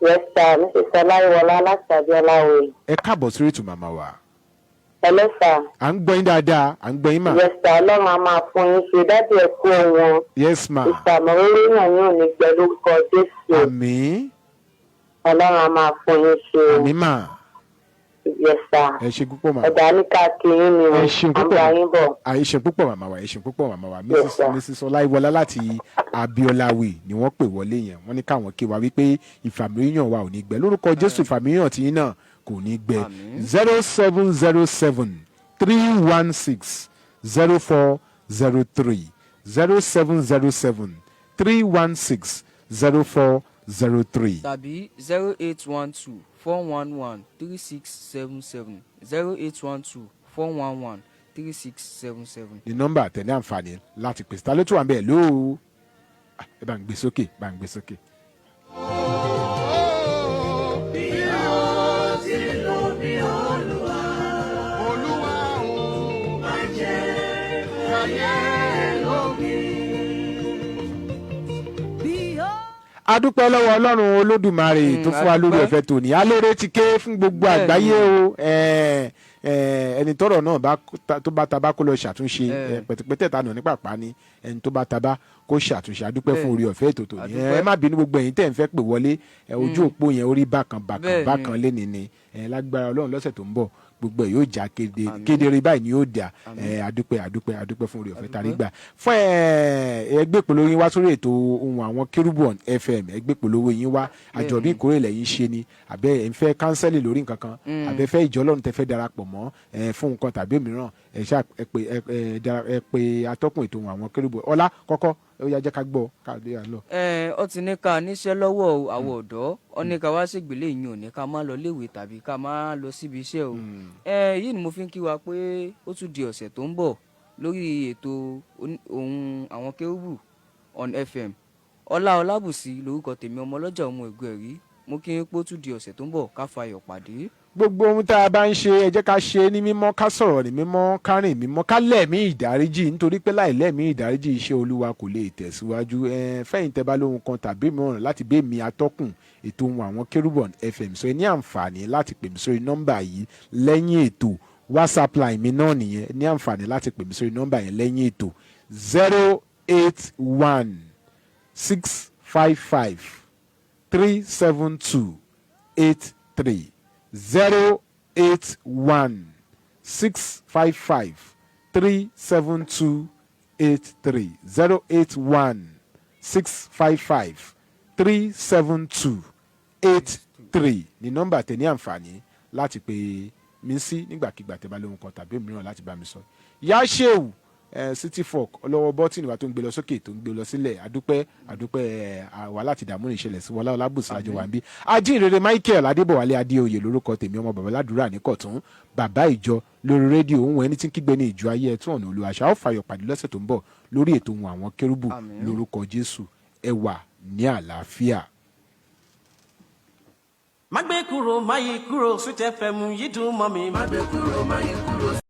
yes sir mrs ọláyíwọlá láti abiola òye. ẹ káàbọ̀ sórí ètò màmá wa. hello sir. à ń gbọ́ yín dáadáa à ń gbọ́ yín mà. yes sir ọlọ́run a máa fún yín ṣe dájú ẹ̀ kú wọn. yes ma. ìsàmọ̀ orí náà yóò ní gbẹ lórúkọ jésù. àmín. ọlọ́run a máa fún yín ṣe. àmín mà. yes sir. ẹ ṣe púpọ̀ mà. ẹ̀dá ní káàkiri ni o. ẹ ṣe púpọ̀ àgbà yín bọ̀. ẹ ṣe púpọ̀ màmá wa ẹ ṣe púpọ̀ màmá wa Yes, sir. mrs ọláyíwọlá láti abiolawe ni wọ́n pè wọlé yẹn wọ́n ní káwọn kí wa wípé ìfàmìlíyàn wa ò ní gbẹ lórúkọ jésù ìfàmìlíyàn tí yín náà kò ní gbẹ 0707-316-0403 0707-316-0403 tàbí 0812-411-3677 0812-411-3677. ní nọ́mbà tẹ̀lé àǹfààní láti pèsè ta ló tún wà ń bẹ̀ lóò ẹ bá ń gbé sókè bá ń gbé sókè. Olúwa o, má jẹ́ ayé lómi. a dúpẹ́ lọ́wọ́ ọlọ́run olódùmarè tó fún wa lórí ọ̀fẹ́ tòní alóore ti ké fún gbogbo àgbáyé o ẹni tọ́rọ̀ náà tó bá tabá kó lọ ṣàtúnṣe pẹ̀tẹ̀pẹ̀tẹ̀ tà nà nípa pa ni ẹni tó bá tabá kó ṣàtúnṣe a dúpẹ́ fún orí ọ̀fẹ́ ètò tòní ẹ má bínú gbogbo ẹ̀yin tẹ̀ ń fẹ́ pè wọlé ojú òpó yẹn orí bákan lénìí ni lágbára ọlọ́run lọ́sẹ̀ tó ń bọ̀ gbogbo ẹ̀ yóò já kedere báyìí ni yóò dà adúpẹ́ fún oore ọ̀fẹ́ tàrí gbà fún ẹgbẹ́ ìpolówó yín wá sórí ètò Ohun Àwọn Kerubu on FM ẹgbẹ́ ìpolówó yín wá àjọ̀dún ìkórè lẹ́yìn ṣe ni àbẹ́ ẹ̀ ń fẹ́ kánsẹ́lì lórí nǹkan kan àbẹ́ fẹ́ ìjọ Ọlọ́run tẹ́ fẹ́ darapọ̀ mọ́ fún nǹkan tàbí mìíràn ẹ pé atọ́kùn ètò Ohun Àwọn Kerubu ọlá kọ́kọ́ ó yá jẹ́ ká gbọ́ káàdé àlọ́. Ó ti ní ká níṣẹ́ lọ́wọ́ àwọn ọ̀dọ́ ó ní ká wá ṣègbélé yín ò ní ká má lọ léèwé tàbí ká má lọ síbi iṣẹ́ o. Yìí ni mo fi ń kí wa pé ó tún di ọ̀sẹ̀ tó ń bọ̀ lórí ètò Ohun Àwọn Kerubu on FM. Olabusi lórúkọ tèmi ọmọ ọlọ́jà ọmọ ègbò ẹ̀rí mo kí n pé ó tún di ọ̀sẹ̀ tó ń bọ̀ ká fayọ̀ pàdé. Gbogbo ohun tá a bá ń ṣe ẹ jẹ́ ká ṣe ní mímọ́ ká sọ̀rọ̀ ní mímọ́ ká rìn mímọ́ ká lẹ́mí ìdáríjì nítorí pé láì lẹ́mí ìdáríjì iṣẹ́ Olúwa kò lè tẹ̀síwájú fẹ́yìn tẹ́ bá lóhun kan tàbí mìíràn láti bẹ́ẹ̀ mi atọ́kùn ètò Ohun Àwọn Kerubu on FM so ẹ ní àǹfààní láti pè mí sórí nọ́mbà yìí lẹ́yìn ètò WhatsApp line mi náà nìyẹn ní àǹfààní láti pè mí sórí nọ́mbà yẹn lẹ́yìn ètò 081 655 372 83 081 655 372 83 081 655 372 83 ní nọ́mbà tẹ́ ní àǹfààní láti pè mí sí nígbàkigbà tẹ́ bá lóhun kan tàbí mìíràn láti bá mi sọ. Yá ṣéwù city folk ọlọ́wọ́ bọ́tìnì wa tó ń gbé lọ sókè tó ń gbé lọ sílẹ̀ adúpẹ́ àwa láti dààmú ìṣẹ̀lẹ̀ sí wọlá Ọlábùsí àjọwàmbí ajínrere Michael Adébọ̀wálé Adéoyè lórúkọ tèmi ọmọ bàbá ládùúrà ní Kọ̀tún bàbá ìjọ lórí rédíò Ohun ẹni tí ń kígbe ní ìjọ ayé ẹtún ọ̀nà olùwàṣà ó fàyọ̀ pàdé lọ́sẹ̀ tó ń bọ̀ lórí ètò Ohun Àwọn Kerubu lórúkọ Jésù ẹ wà ní àlàáfíà. má gbé kúrò má yí kúrò Sweet FM yìí dùn mọ́ mi má gbé kúrò má yí kúrò.